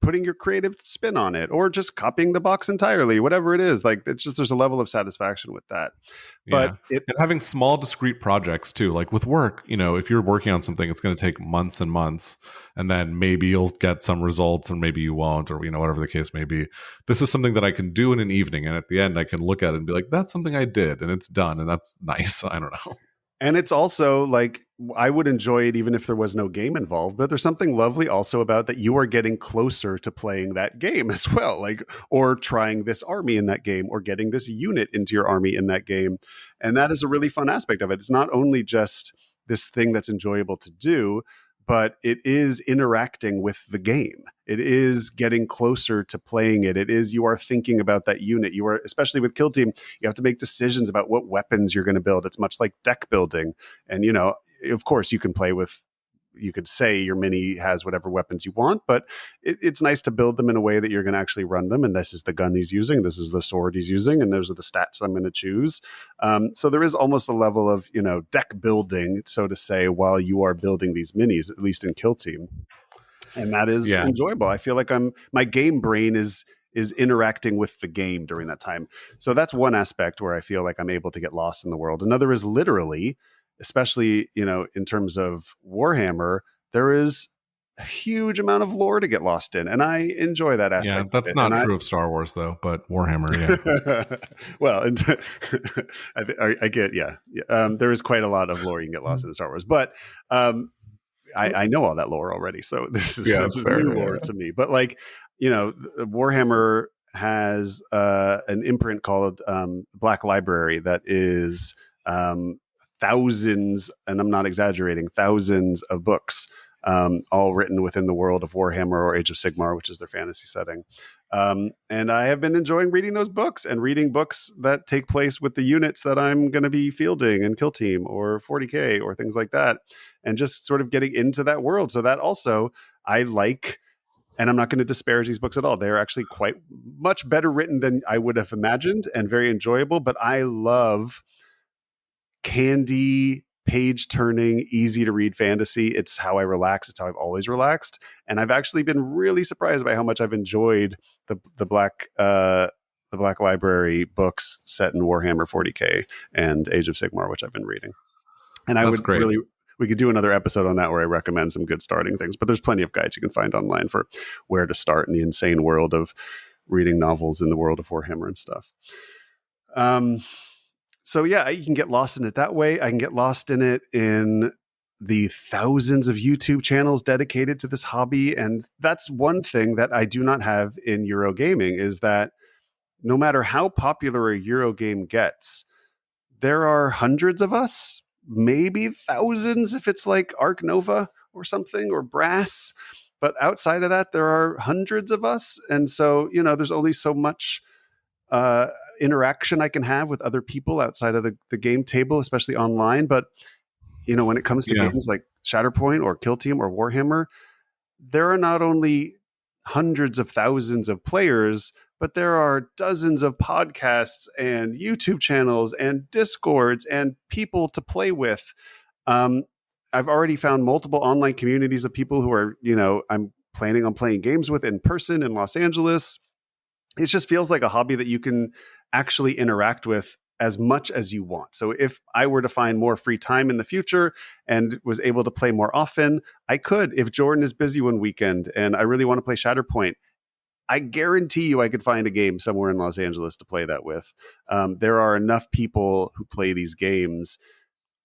putting your creative spin on it, or just copying the box entirely, whatever it is. Like, it's just, there's a level of satisfaction with that. But and having small discrete projects too, like with work, if you're working on something, it's going to take months and months, and then maybe you'll get some results or maybe you won't, or, whatever the case may be. This is something that I can do in an evening. And at the end I can look at it and be like, that's something I did and it's done. And that's nice. I don't know. And it's also like, I would enjoy it even if there was no game involved, but there's something lovely also about that you are getting closer to playing that game as well, like, or trying this army in that game, or getting this unit into your army in that game. And that is a really fun aspect of it. It's not only just this thing that's enjoyable to do, but it is interacting with the game. It is getting closer to playing it. It is, you are thinking about that unit. You are, especially with Kill Team, you have to make decisions about what weapons you're going to build. It's much like deck building. And, of course you can play with, you could say your mini has whatever weapons you want, but it's nice to build them in a way that you're going to actually run them. And this is the gun he's using. This is the sword he's using. And those are the stats I'm going to choose. So there is almost a level of, deck building, so to say, while you are building these minis, at least in Kill Team. And that is enjoyable. I feel like my game brain is interacting with the game during that time. So that's one aspect where I feel like I'm able to get lost in the world. Another is literally, especially, in terms of Warhammer, there is a huge amount of lore to get lost in. And I enjoy that aspect. Yeah, that's not true of Star Wars, though, but Warhammer, yeah. Well, I get, there is quite a lot of lore you can get lost in Star Wars. But I know all that lore already. So this is new lore to me. But like, Warhammer has an imprint called Black Library that is thousands, and I'm not exaggerating, thousands of books, all written within the world of Warhammer or Age of Sigmar, which is their fantasy setting. And I have been enjoying reading those books and reading books that take place with the units that I'm going to be fielding in Kill Team or 40K or things like that, and just sort of getting into that world. So that also I like. And I'm not going to disparage these books at all. They're actually quite much better written than I would have imagined and very enjoyable. But I love candy, page turning, easy to read fantasy. It's how I relax. It's how I've always relaxed. And I've actually been really surprised by how much I've enjoyed the Black Library books set in Warhammer 40K and Age of Sigmar, which I've been reading. And we could do another episode on that where I recommend some good starting things, but there's plenty of guides you can find online for where to start in the insane world of reading novels in the world of Warhammer and stuff. So yeah, you can get lost in it that way. I can get lost in it in the thousands of YouTube channels dedicated to this hobby. And that's one thing that I do not have in Eurogaming, is that no matter how popular a Eurogame gets, there are hundreds of us, maybe thousands if it's like Arc Nova or something, or Brass. But outside of that, there are hundreds of us. And so, there's only so much uh, interaction I can have with other people outside of the game table, especially online. But, when it comes to Yeah. games like Shatterpoint or Kill Team or Warhammer, there are not only hundreds of thousands of players, but there are dozens of podcasts and YouTube channels and Discords and people to play with. Um, I've already found multiple online communities of people who are, I'm planning on playing games with in person in Los Angeles. It just feels like a hobby that you can actually interact with as much as you want. So if I were to find more free time in the future and was able to play more often, I could. If Jordan is busy one weekend and I really want to play Shatterpoint, I guarantee you I could find a game somewhere in Los Angeles to play that with. There are enough people who play these games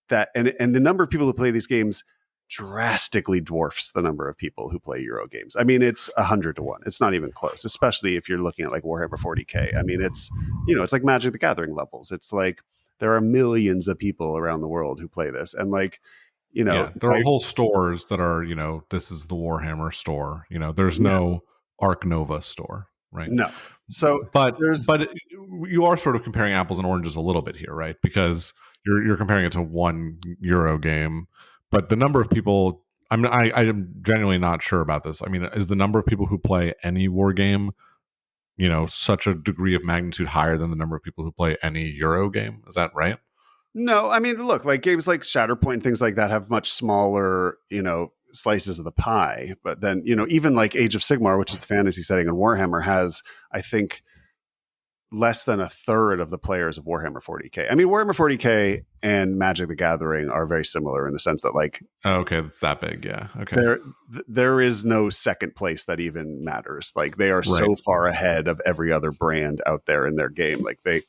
that, and the number of people who play these games drastically dwarfs the number of people who play Euro games. I mean, it's 100 to 1. It's not even close, especially if you're looking at like Warhammer 40K. I mean, it's like Magic the Gathering levels. It's like there are millions of people around the world who play this, and like, there are whole stores that are, this is the Warhammer store. There's no Arc Nova store, right? No. So but you are sort of comparing apples and oranges a little bit here, right? Because you're comparing it to one Euro game, but the number of people, I am genuinely not sure about this. I mean, is the number of people who play any war game, such a degree of magnitude higher than the number of people who play any Euro game? Is that right? No, I mean, look, like games like Shatterpoint and things like that have much smaller, slices of the pie. But then, even like Age of Sigmar, which is the fantasy setting in Warhammer, has, I think, less than a third of the players of Warhammer 40K. I mean, Warhammer 40K and Magic the Gathering are very similar in the sense that, like, okay, that's that big, yeah. Okay, there is no second place that even matters. Like, they are so far ahead of every other brand out there in their game. Like, they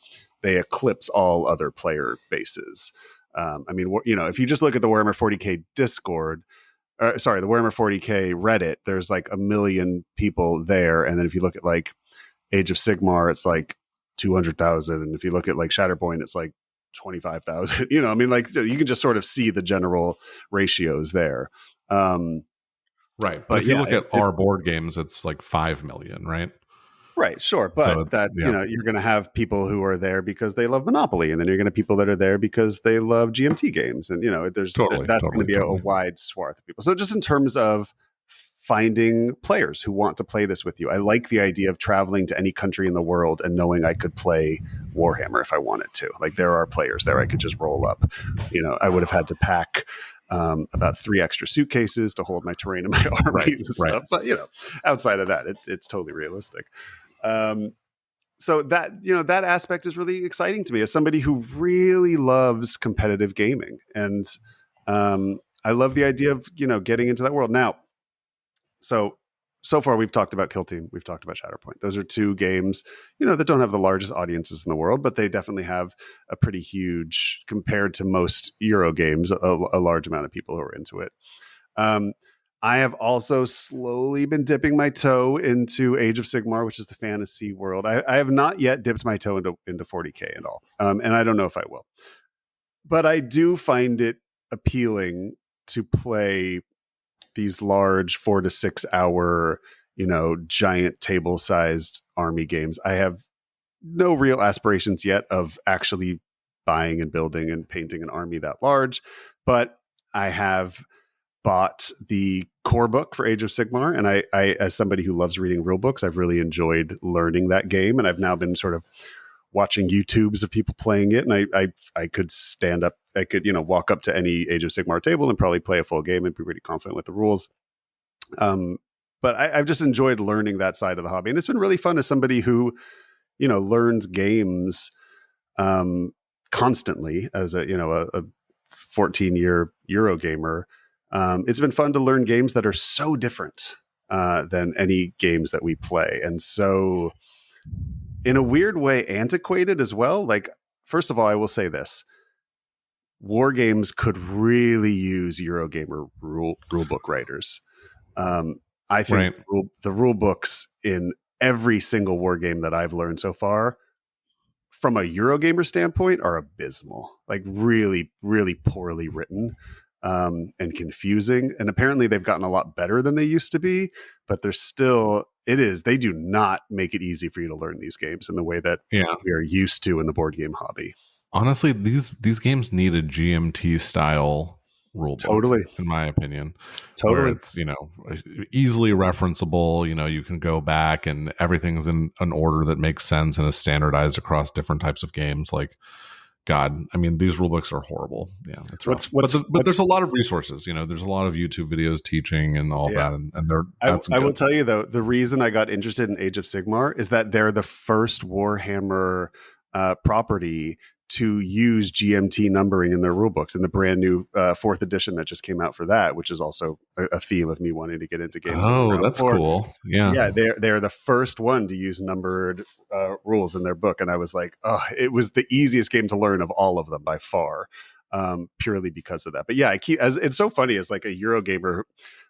eclipse all other player bases. I mean, if you just look at the Warhammer 40K Discord, the Warhammer 40K Reddit, there's like 1 million people there. And then if you look at like Age of Sigmar, it's like 200,000. And if you look at like Shatterpoint, it's like 25,000. I mean, like, you can just sort of see the general ratios there. Right. But if you look at our board games, it's like 5 million, right? Right, sure, but so you're going to have people who are there because they love Monopoly, and then you're going to have people that are there because they love GMT games, and that's going to be a wide swath of people. So just in terms of finding players who want to play this with you, I like the idea of traveling to any country in the world and knowing I could play Warhammer if I wanted to. Like, there are players there I could just roll up. I would have had to pack about 3 extra suitcases to hold my terrain and my armies and stuff. But outside of that, it's totally realistic. So that aspect is really exciting to me as somebody who really loves competitive gaming. And I love the idea of, getting into that world. Now, so far we've talked about Kill Team, we've talked about Shatterpoint. Those are 2 games, that don't have the largest audiences in the world, but they definitely have a pretty huge, compared to most Euro games, a large amount of people who are into it. I have also slowly been dipping my toe into Age of Sigmar, which is the fantasy world. I have not yet dipped my toe into 40K at all. And I don't know if I will. But I do find it appealing to play these large 4 to 6 hour, giant table-sized army games. I have no real aspirations yet of actually buying and building and painting an army that large, but I have bought the core book for Age of Sigmar, and I as somebody who loves reading rule books, I've really enjoyed learning that game, and I've now been sort of watching YouTubes of people playing it, and I could stand up, I could walk up to any Age of Sigmar table and probably play a full game and be pretty confident with the rules. But I've just enjoyed learning that side of the hobby, and it's been really fun as somebody who learns games constantly as a 14-year Euro gamer. It's been fun to learn games that are so different than any games that we play. And so, in a weird way, antiquated as well. Like, first of all, I will say this. War games could really use Eurogamer rulebook writers. I think the rule books in every single war game that I've learned so far from a Eurogamer standpoint are abysmal, like really, really poorly written, and confusing. And apparently they've gotten a lot better than they used to be, but they're still, they do not make it easy for you to learn these games in the way that Yeah. we are used to in the board game hobby. Honestly, these games need a GMT style rule book, Totally. in my opinion. Totally. Where it's, easily referenceable, you can go back and everything's in an order that makes sense and is standardized across different types of games. Like, God, I mean, these rule books are horrible. Yeah, it's rough. But there's a lot of resources. There's a lot of YouTube videos teaching and all that, and I will tell you though, the reason I got interested in Age of Sigmar is that they're the first Warhammer property to use GMT numbering in their rule books, in the brand new 4th edition that just came out for that, which is also a theme of me wanting to get into games. Oh, that's cool. Yeah, they're the first one to use numbered rules in their book, and I was like, oh, it was the easiest game to learn of all of them by far, purely because of that. But yeah, it's so funny as like a Eurogamer,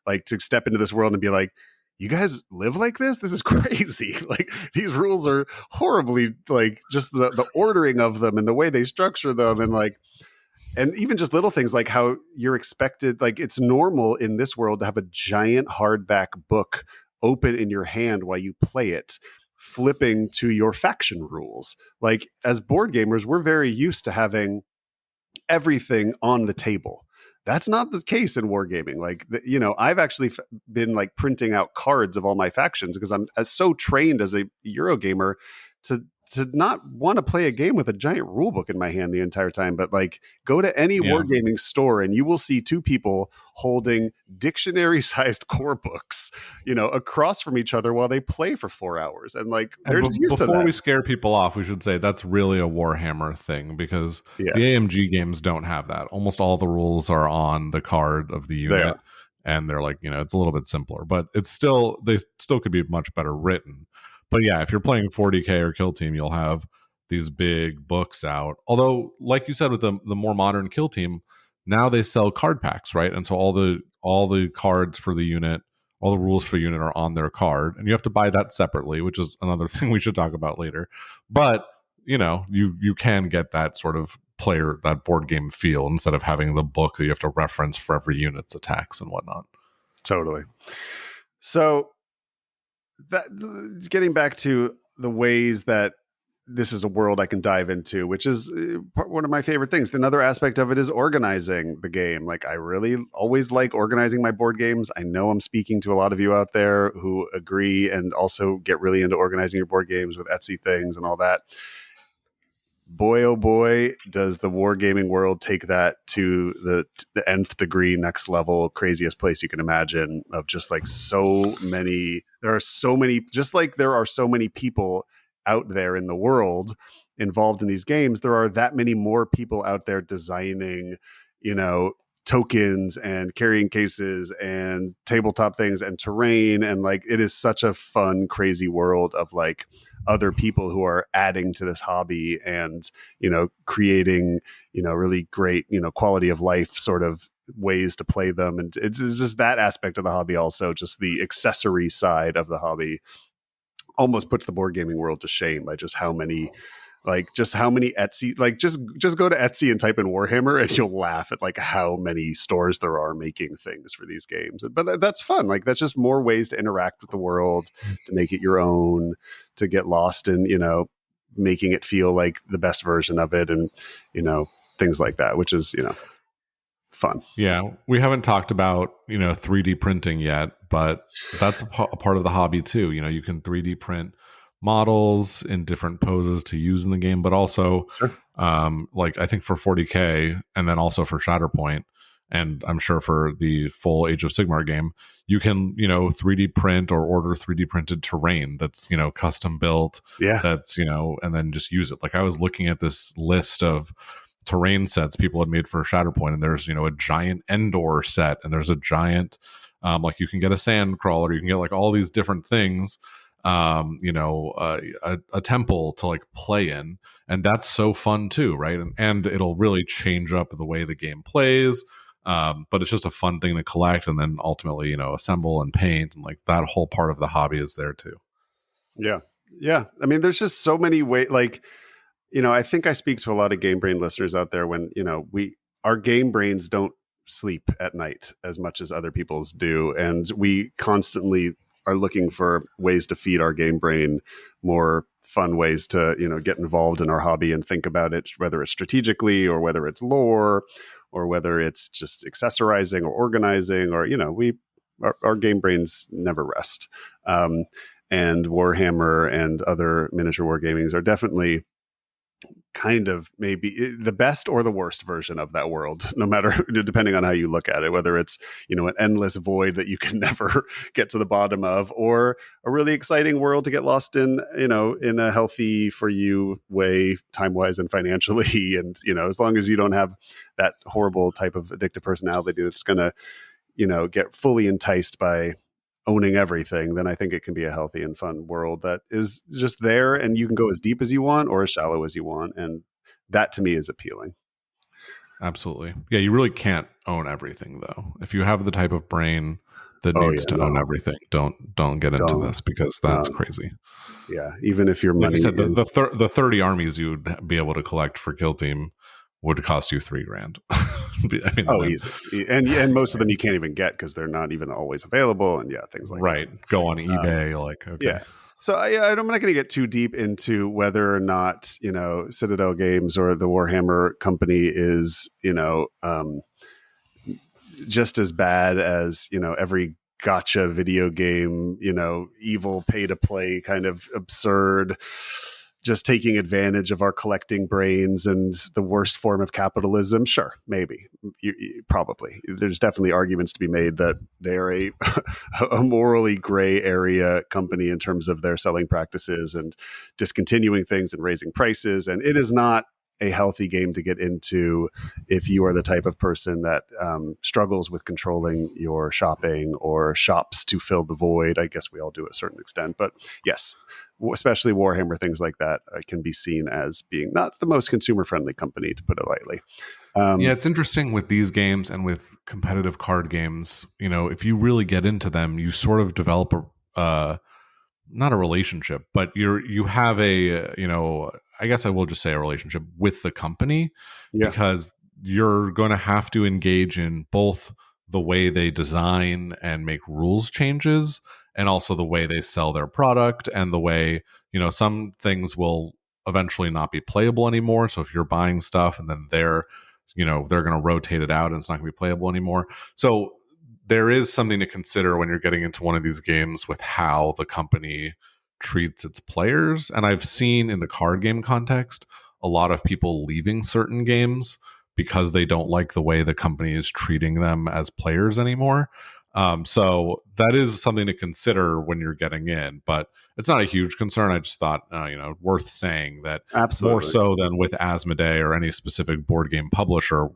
like to step into this world and be like, you guys live like this? This is crazy. Like, these rules are horribly, like, just the ordering of them and the way they structure them, and even just little things like how you're expected, like, it's normal in this world to have a giant hardback book open in your hand while you play it, flipping to your faction rules. Like, as board gamers, we're very used to having everything on the table. That's not the case in wargaming. Like, I've actually been like printing out cards of all my factions because I'm so trained as a Eurogamer to not want to play a game with a giant rule book in my hand the entire time. But like, go to any wargaming store and you will see two people holding dictionary-sized core books, across from each other while they play for 4 hours. And like, they're just used to that. Before we scare people off, we should say that's really a Warhammer thing, because the AMG games don't have that. Almost all the rules are on the card of the unit, and they're like, it's a little bit simpler, but they still could be much better written. But yeah, if you're playing 40K or Kill Team, you'll have these big books out. Although, like you said, with the more modern Kill Team, now they sell card packs, right? And so all the cards for the unit, all the rules for the unit are on their card, and you have to buy that separately, which is another thing we should talk about later. But you can get that sort of that board game feel instead of having the book that you have to reference for every unit's attacks and whatnot. Totally. So, getting back to the ways that this is a world I can dive into, which is one of my favorite things. Another aspect of it is organizing the game. Like, I really always like organizing my board games. I know I'm speaking to a lot of you out there who agree and also get really into organizing your board games with Etsy things and all that. Boy, oh boy, does the wargaming world take that to the nth degree, next level, craziest place you can imagine, of just like there are so many, just like there are so many people out there in the world involved in these games, there are that many more people out there designing, tokens and carrying cases and tabletop things and terrain. And like, it is such a fun, crazy world of like other people who are adding to this hobby and, creating, really great, quality of life sort of ways to play them. And it's just that aspect of the hobby. Also, just the accessory side of the hobby almost puts the board gaming world to shame by just how many Etsy, like just go to Etsy and type in Warhammer and you'll laugh at like how many stores there are making things for these games. But that's fun. Like, that's just more ways to interact with the world, to make it your own, to get lost in, making it feel like the best version of it, and, things like that, which is, fun. Yeah. We haven't talked about, 3D printing yet, but that's a part of the hobby too. You can 3D print models in different poses to use in the game, but also like, I think for 40K and then also for Shatterpoint, and I'm sure for the full Age of Sigmar game, you can 3D print or order 3D printed terrain that's custom built, that's and then just use it. Like, I was looking at this list of terrain sets people had made for Shatterpoint, and there's a giant Endor set, and there's a giant like, you can get a sand crawler, you can get like all these different things, a temple to like play in, and that's so fun too, right? And it'll really change up the way the game plays, but it's just a fun thing to collect and then ultimately assemble and paint, and like that whole part of the hobby is there too. Yeah I mean, there's just so many ways. Like, I think I speak to a lot of Game Brain listeners out there when, our game brains don't sleep at night as much as other people's do. And we constantly are looking for ways to feed our game brain more fun ways to, get involved in our hobby and think about it, whether it's strategically or whether it's lore or whether it's just accessorizing or organizing or, our game brains never rest. And Warhammer and other miniature wargamings are definitely kind of maybe the best or the worst version of that world, no matter, depending on how you look at it, whether it's, an endless void that you can never get to the bottom of, or a really exciting world to get lost in, in a healthy for you way, time wise and financially. And, as long as you don't have that horrible type of addictive personality that's going to, get fully enticed by owning everything, then I think it can be a healthy and fun world that is just there and you can go as deep as you want or as shallow as you want. And that to me is appealing. Absolutely. Yeah, you really can't own everything though. If you have the type of brain that needs to own everything, don't get into this because that's crazy. Yeah, even if your like money you said, is... the 30 armies you'd be able to collect for Kill Team would cost you $3,000. Easy. And most of them you can't even get because they're not even always available, and things like that. Right. Go on eBay, okay. Yeah. So I'm not going to get too deep into whether or not, Citadel Games or the Warhammer company is, just as bad as, every gotcha video game, evil pay to play kind of absurd, just taking advantage of our collecting brains and the worst form of capitalism. Sure, maybe, probably. There's definitely arguments to be made that they're a morally gray area company in terms of their selling practices and discontinuing things and raising prices. And it is not a healthy game to get into if you are the type of person that struggles with controlling your shopping or shops to fill the void. I guess we all do to a certain extent, but yes, especially Warhammer, things like that can be seen as being not the most consumer-friendly company, to put it lightly. It's interesting with these games and with competitive card games. If you really get into them, you sort of develop not a relationship, but you have I guess I will just say a relationship with the company, because you're going to have to engage in both the way they design and make rules changes and also the way they sell their product and the way, some things will eventually not be playable anymore. So if you're buying stuff and then they're going to rotate it out and it's not going to be playable anymore. So there is something to consider when you're getting into one of these games with how the company treats its players. And I've seen in the card game context a lot of people leaving certain games because they don't like the way the company is treating them as players anymore. So that is something to consider when you're getting in, but it's not a huge concern. I just thought, worth saying that. Absolutely. More so than with Asmodee or any specific board game publisher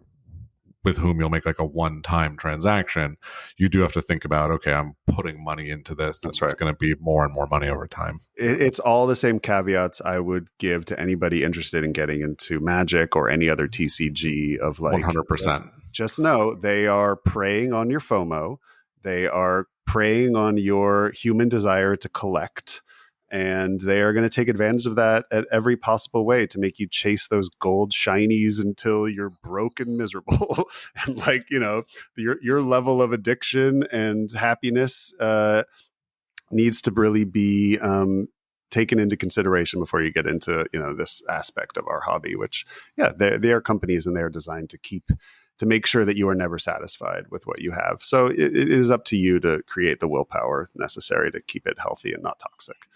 with whom you'll make like a one-time transaction, you do have to think about, okay, I'm putting money into this. That's right. It's going to be more and more money over time. It's all the same caveats I would give to anybody interested in getting into Magic or any other TCG of like 100%. Just know they are preying on your FOMO. They are preying on your human desire to collect. And they are going to take advantage of that at every possible way to make you chase those gold shinies until you're broke and miserable. And like, your level of addiction and happiness needs to really be taken into consideration before you get into, this aspect of our hobby, which, they are companies and they are designed to make sure that you are never satisfied with what you have. So it is up to you to create the willpower necessary to keep it healthy and not toxic.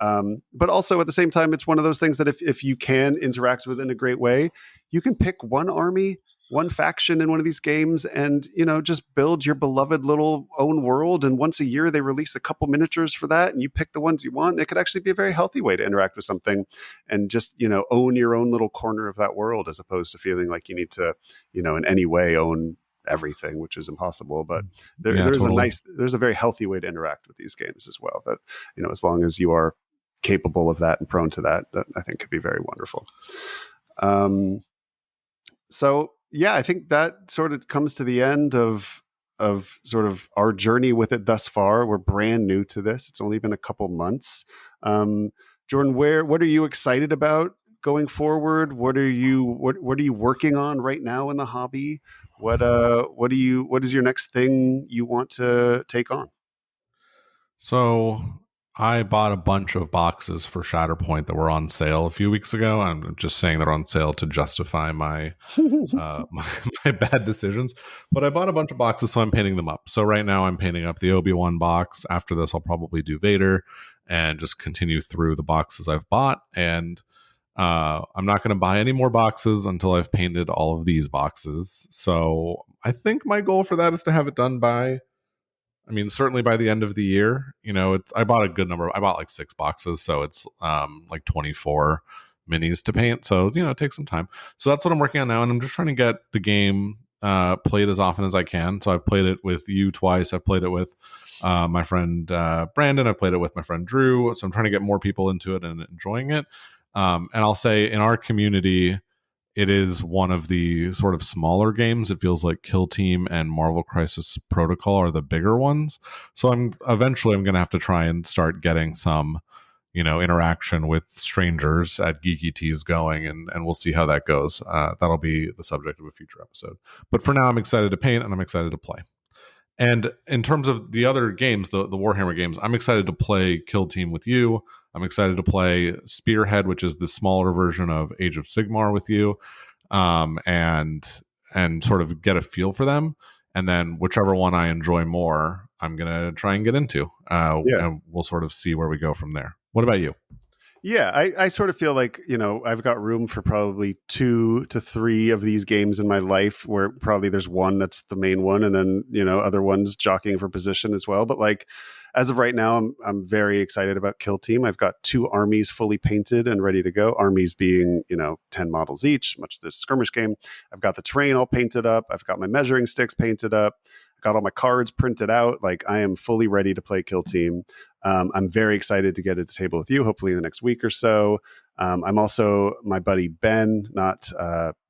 But also at the same time, it's one of those things that if you can interact with in a great way, you can pick one army, one faction in one of these games and, just build your beloved little own world. And once a year, they release a couple miniatures for that and you pick the ones you want. It could actually be a very healthy way to interact with something and just, own your own little corner of that world as opposed to feeling like you need to, in any way own everything, which is impossible. But there's a very healthy way to interact with these games as well that, as long as you are capable of that and prone to that I think could be very wonderful. So I think that sort of comes to the end of sort of our journey with it thus far. We're brand new to this. It's only been a couple months. Jordan, what are you excited about going forward? What are you working on right now in the hobby? What is your next thing you want to take on? So I bought a bunch of boxes for Shatterpoint that were on sale a few weeks ago. I'm just saying they're on sale to justify my bad decisions. But I bought a bunch of boxes, so I'm painting them up. So right now I'm painting up the Obi-Wan box. After this, I'll probably do Vader and just continue through the boxes I've bought. And I'm not going to buy any more boxes until I've painted all of these boxes. So I think my goal for that is to have it done by, I mean, certainly by the end of the year. I bought a good number. I bought like 6 boxes, so it's like 24 minis to paint. So it takes some time. So that's what I'm working on now, and I'm just trying to get the game played as often as I can. So I've played it with you twice. I've played it with my friend Brandon. I've played it with my friend Drew. So I'm trying to get more people into it and enjoying it. And I'll say in our community, it is one of the sort of smaller games. It feels like Kill Team and Marvel Crisis Protocol are the bigger ones. So I'm going to have to try and start getting some, interaction with strangers at Geeky Teas going, and we'll see how that goes. That'll be the subject of a future episode. But for now, I'm excited to paint and I'm excited to play. And in terms of the other games, the Warhammer games, I'm excited to play Kill Team with you. I'm excited to play Spearhead, which is the smaller version of Age of Sigmar with you, and sort of get a feel for them. And then whichever one I enjoy more, I'm going to try and get into. And we'll sort of see where we go from there. What about you? Yeah, I sort of feel like, I've got room for probably 2 to 3 of these games in my life, where probably there's one that's the main one, and then, other ones jockeying for position as well. But like, as of right now, I'm very excited about Kill Team. I've got 2 armies fully painted and ready to go. Armies being, 10 models each, much of the skirmish game. I've got the terrain all painted up. I've got my measuring sticks painted up. I've got all my cards printed out. Like, I am fully ready to play Kill Team. I'm very excited to get at the table with you, hopefully in the next week or so. I'm also my buddy Ben, not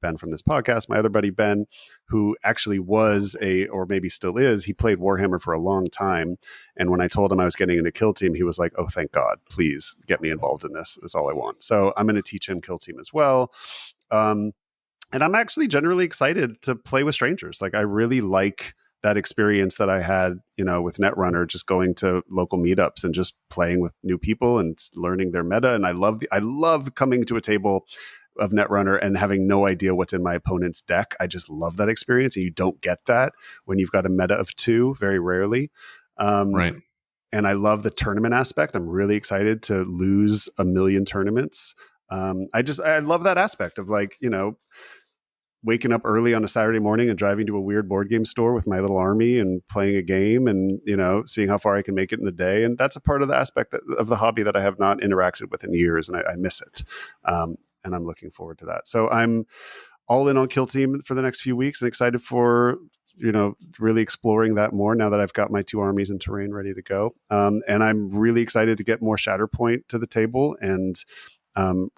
Ben from this podcast, my other buddy Ben, who actually was or maybe still is, he played Warhammer for a long time. And when I told him I was getting into Kill Team, he was like, oh, thank God, please get me involved in this. That's all I want. So I'm going to teach him Kill Team as well. And I'm actually generally excited to play with strangers. Like, I really like that experience that I had, with Netrunner, just going to local meetups and just playing with new people and learning their meta. And I love coming to a table of Netrunner and having no idea what's in my opponent's deck. I just love that experience. And you don't get that when you've got a meta of 2, very rarely. Right. And I love the tournament aspect. I'm really excited to lose a million tournaments. I love that aspect of, like, waking up early on a Saturday morning and driving to a weird board game store with my little army and playing a game and, seeing how far I can make it in the day. And that's a part of the aspect of the hobby that I have not interacted with in years, and I miss it. And I'm looking forward to that. So I'm all in on Kill Team for the next few weeks and excited for, really exploring that more now that I've got my 2 armies and terrain ready to go. And I'm really excited to get more Shatterpoint to the table and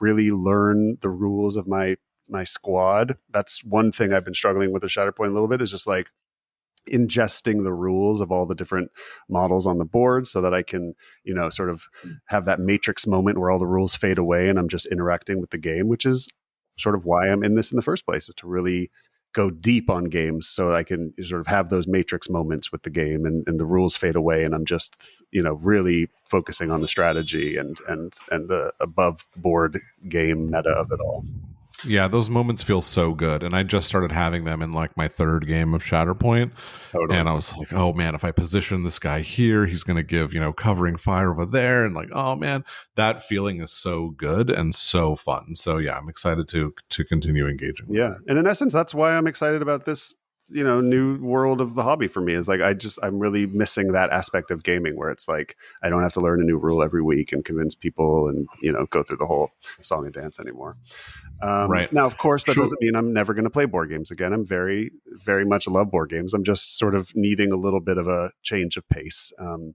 really learn the rules of my squad. That's one thing I've been struggling with the Shatterpoint a little bit, is just like ingesting the rules of all the different models on the board so that I can, sort of have that matrix moment where all the rules fade away and I'm just interacting with the game, which is sort of why I'm in this in the first place, is to really go deep on games so I can sort of have those matrix moments with the game and the rules fade away and I'm just, really focusing on the strategy and the above board game meta of it all. Yeah, those moments feel so good. And I just started having them in like my 3rd game of Shatterpoint. Totally. And I was like, oh man, if I position this guy here, he's going to give, covering fire over there. And like, oh man, that feeling is so good and so fun. So yeah, I'm excited to continue engaging. Yeah. And in essence, that's why I'm excited about this, new world of the hobby for me, is like, I'm really missing that aspect of gaming where it's like, I don't have to learn a new rule every week and convince people and, go through the whole song and dance anymore. Right. Now, of course, that doesn't mean I'm never going to play board games again. I'm very, very much love board games. I'm just sort of needing a little bit of a change of pace. And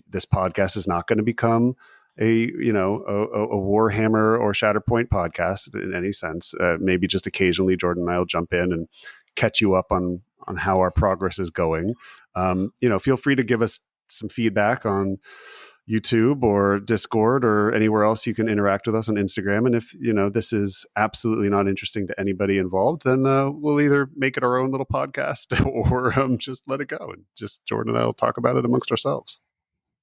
this podcast is not going to become a Warhammer or Shatterpoint podcast in any sense. Maybe just occasionally Jordan and I will jump in and catch you up on how our progress is going. Feel free to give us some feedback on, YouTube or Discord or anywhere else you can interact with us on Instagram. And if, this is absolutely not interesting to anybody involved, then we'll either make it our own little podcast or just let it go. And just Jordan and I will talk about it amongst ourselves.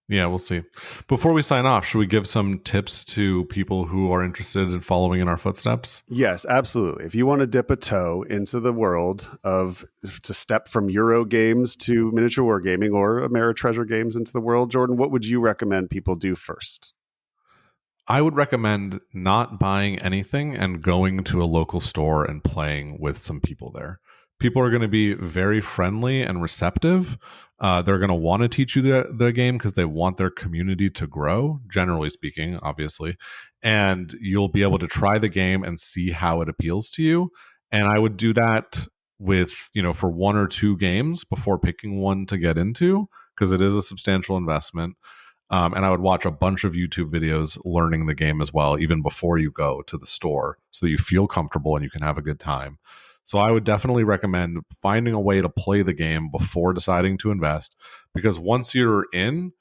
Yeah, we'll see. Before we sign off, should we give some tips to people who are interested in following in our footsteps? Yes, absolutely. If you want to dip a toe into the world to step from Euro games to miniature wargaming or Ameritreasure games into the world, Jordan, what would you recommend people do first? I would recommend not buying anything and going to a local store and playing with some people there. People are going to be very friendly and receptive. They're going to want to teach you the game because they want their community to grow, generally speaking, obviously. And you'll be able to try the game and see how it appeals to you. And I would do that with, for 1 or 2 games before picking one to get into, because it is a substantial investment. And I would watch a bunch of YouTube videos learning the game as well, even before you go to the store, so that you feel comfortable and you can have a good time. So I would definitely recommend finding a way to play the game before deciding to invest, because once you're in,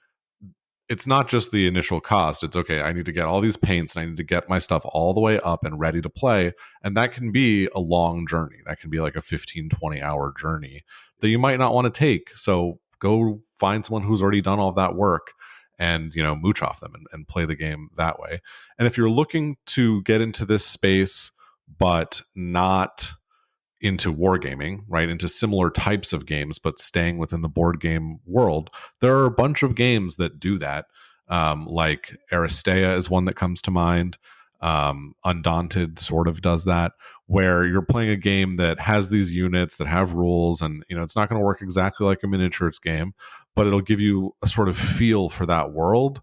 it's not just the initial cost. It's okay, I need to get all these paints and I need to get my stuff all the way up and ready to play. And that can be a long journey. That can be like a 15, 20-hour journey that you might not want to take. So go find someone who's already done all of that work and mooch off them and play the game that way. And if you're looking to get into this space but not into wargaming, right, into similar types of games but staying within the board game world, there are a bunch of games that do that. Like Aristea is one that comes to mind. Undaunted sort of does that, where you're playing a game that has these units that have rules, and it's not going to work exactly like a miniatures game, but it'll give you a sort of feel for that world,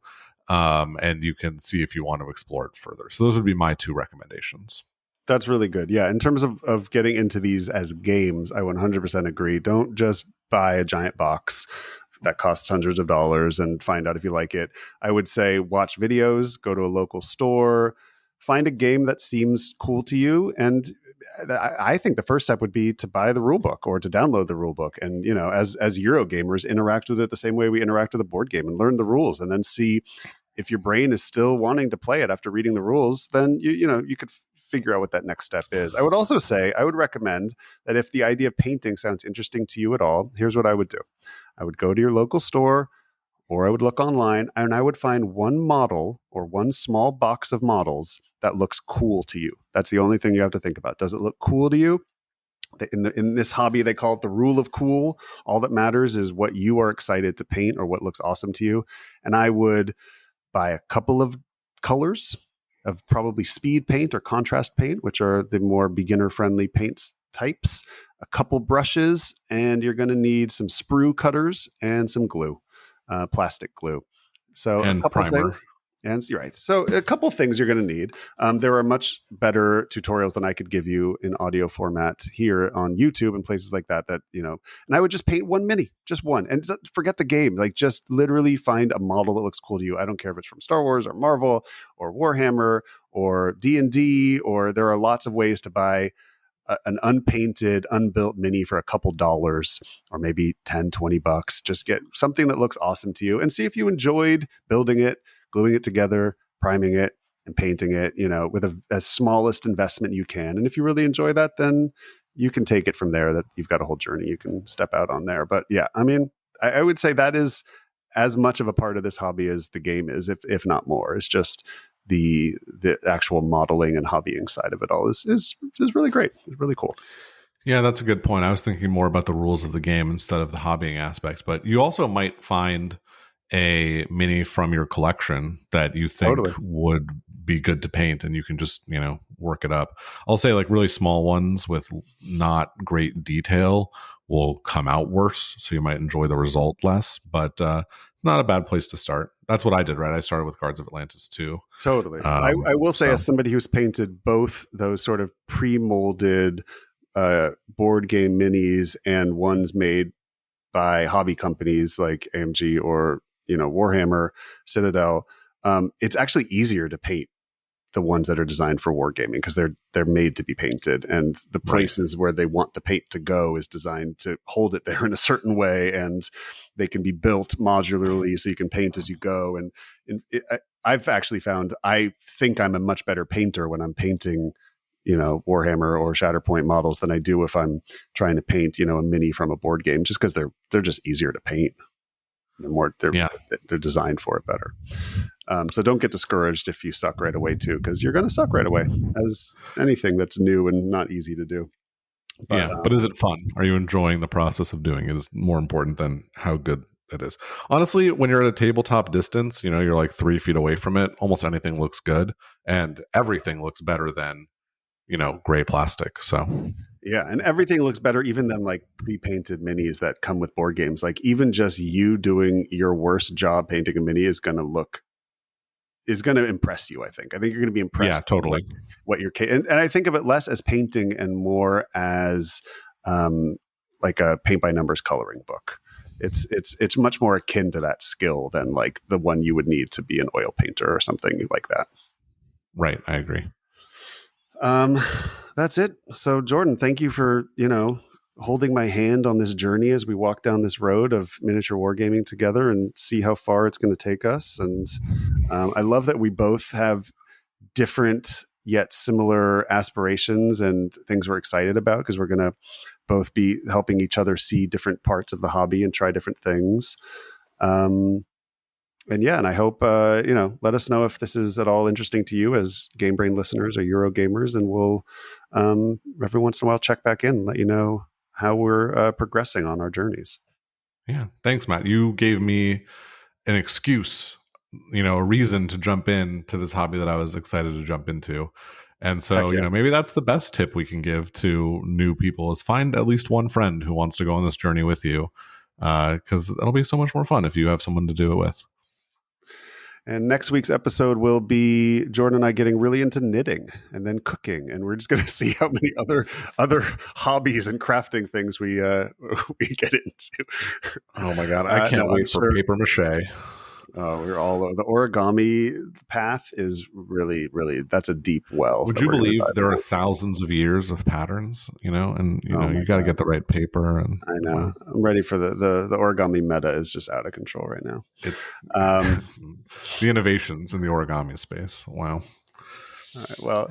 and you can see if you want to explore it further. So those would be my 2 recommendations. That's really good. Yeah. In terms of getting into these as games, I 100% agree. Don't just buy a giant box that costs hundreds of dollars and find out if you like it. I would say watch videos, go to a local store, find a game that seems cool to you. And I think the first step would be to buy the rule book or to download the rule book. And, as Euro gamers, interact with it the same way we interact with a board game and learn the rules, and then see if your brain is still wanting to play it after reading the rules. Then you could figure out what that next step is. I would also say, I would recommend that if the idea of painting sounds interesting to you at all, here's what I would do. I would go to your local store, or I would look online, and I would find one model or one small box of models that looks cool to you. That's the only thing you have to think about. Does it look cool to you? In this hobby, they call it the rule of cool. All that matters is what you are excited to paint or what looks awesome to you. And I would buy a couple of colors of probably speed paint or contrast paint, which are the more beginner-friendly paint types, a couple brushes, and you're going to need some sprue cutters and some glue, plastic glue. So and a couple primer. Things. And you're right. So a couple of things you're going to need. There are much better tutorials than I could give you in audio format here on YouTube and places like that, and I would just paint one mini, just one, and forget the game. Like, just literally find a model that looks cool to you. I don't care if it's from Star Wars or Marvel or Warhammer or D&D, or there are lots of ways to buy an unpainted, unbuilt mini for a couple dollars, or maybe 10, 20 bucks. Just get something that looks awesome to you and see if you enjoyed building it, gluing it together, priming it, and painting it, with as smallest investment you can. And if you really enjoy that, then you can take it from there. That you've got a whole journey you can step out on there. But yeah, I mean, I would say that is as much of a part of this hobby as the game is, if not more. It's just the actual modeling and hobbying side of it all is really great. It's really cool. Yeah, that's a good point. I was thinking more about the rules of the game instead of the hobbying aspect. But you also might find a mini from your collection that you think would be good to paint, and you can just work it up. I'll say, like, really small ones with not great detail will come out worse, so you might enjoy the result less, but not a bad place to start. That's what I did, right? I started with Guards of Atlantis too. Totally. I will say, as somebody who's painted both those sort of pre-molded board game minis and ones made by hobby companies like AMG or Warhammer, Citadel, it's actually easier to paint the ones that are designed for wargaming, because they're made to be painted, and the places where they want the paint to go is designed to hold it there in a certain way, and they can be built modularly so you can paint as you go. And I've actually found I think I'm a much better painter when I'm painting, Warhammer or Shatterpoint models than I do if I'm trying to paint, a mini from a board game, just because they're just easier to paint. They're designed for it better. So don't get discouraged if you suck right away too, because you're going to suck right away, as anything that's new and not easy to do. But is it fun? Are you enjoying the process of doing it? Is more important than how good it is. Honestly, when you're at a tabletop distance, you're like 3 feet away from it, almost anything looks good, and everything looks better than, gray plastic. So yeah, and everything looks better even than like pre-painted minis that come with board games. Like even just you doing your worst job painting a mini is going to impress you. I think you're going to be impressed. Yeah, totally. What you're and I think of it less as painting and more as like a paint by numbers coloring book. It's much more akin to that skill than like the one you would need to be an oil painter or something like that. Right, I agree. That's it. So Jordan, thank you for, holding my hand on this journey as we walk down this road of miniature wargaming together and see how far it's going to take us. And I love that we both have different yet similar aspirations and things we're excited about, because we're going to both be helping each other see different parts of the hobby and try different things. And I hope, let us know if this is at all interesting to you as Game Brain listeners or Euro gamers, and we'll every once in a while check back in and let you know how we're progressing on our journeys. Yeah. Thanks, Matt. You gave me an excuse, a reason to jump into this hobby that I was excited to jump into. And so, maybe that's the best tip we can give to new people is find at least one friend who wants to go on this journey with you, because it'll be so much more fun if you have someone to do it with. And next week's episode will be Jordan and I getting really into knitting and then cooking, and we're just going to see how many other hobbies and crafting things we get into. Oh my god, I can't wait for paper mache. Oh, we're all the origami path is really, really, that's a deep well. Would you believe there are thousands of years of patterns, you got to get the right paper. And I know. I'm ready for the origami meta is just out of control right now. It's the innovations in the origami space. Wow. All right, well,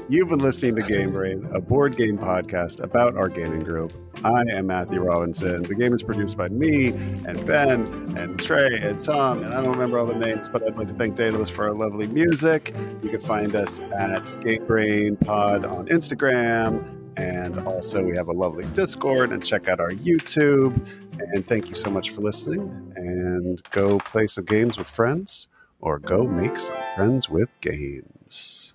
you've been listening to Game Brain, a board game podcast about our gaming group. I am Matthew Robinson. The game is produced by me and Ben and Trey and Tom, and I don't remember all the names, but I'd like to thank Daedalus for our lovely music. You can find us at Game Brain Pod on Instagram, and also we have a lovely Discord, and check out our YouTube. And thank you so much for listening, and go play some games with friends, or go make some friends with games.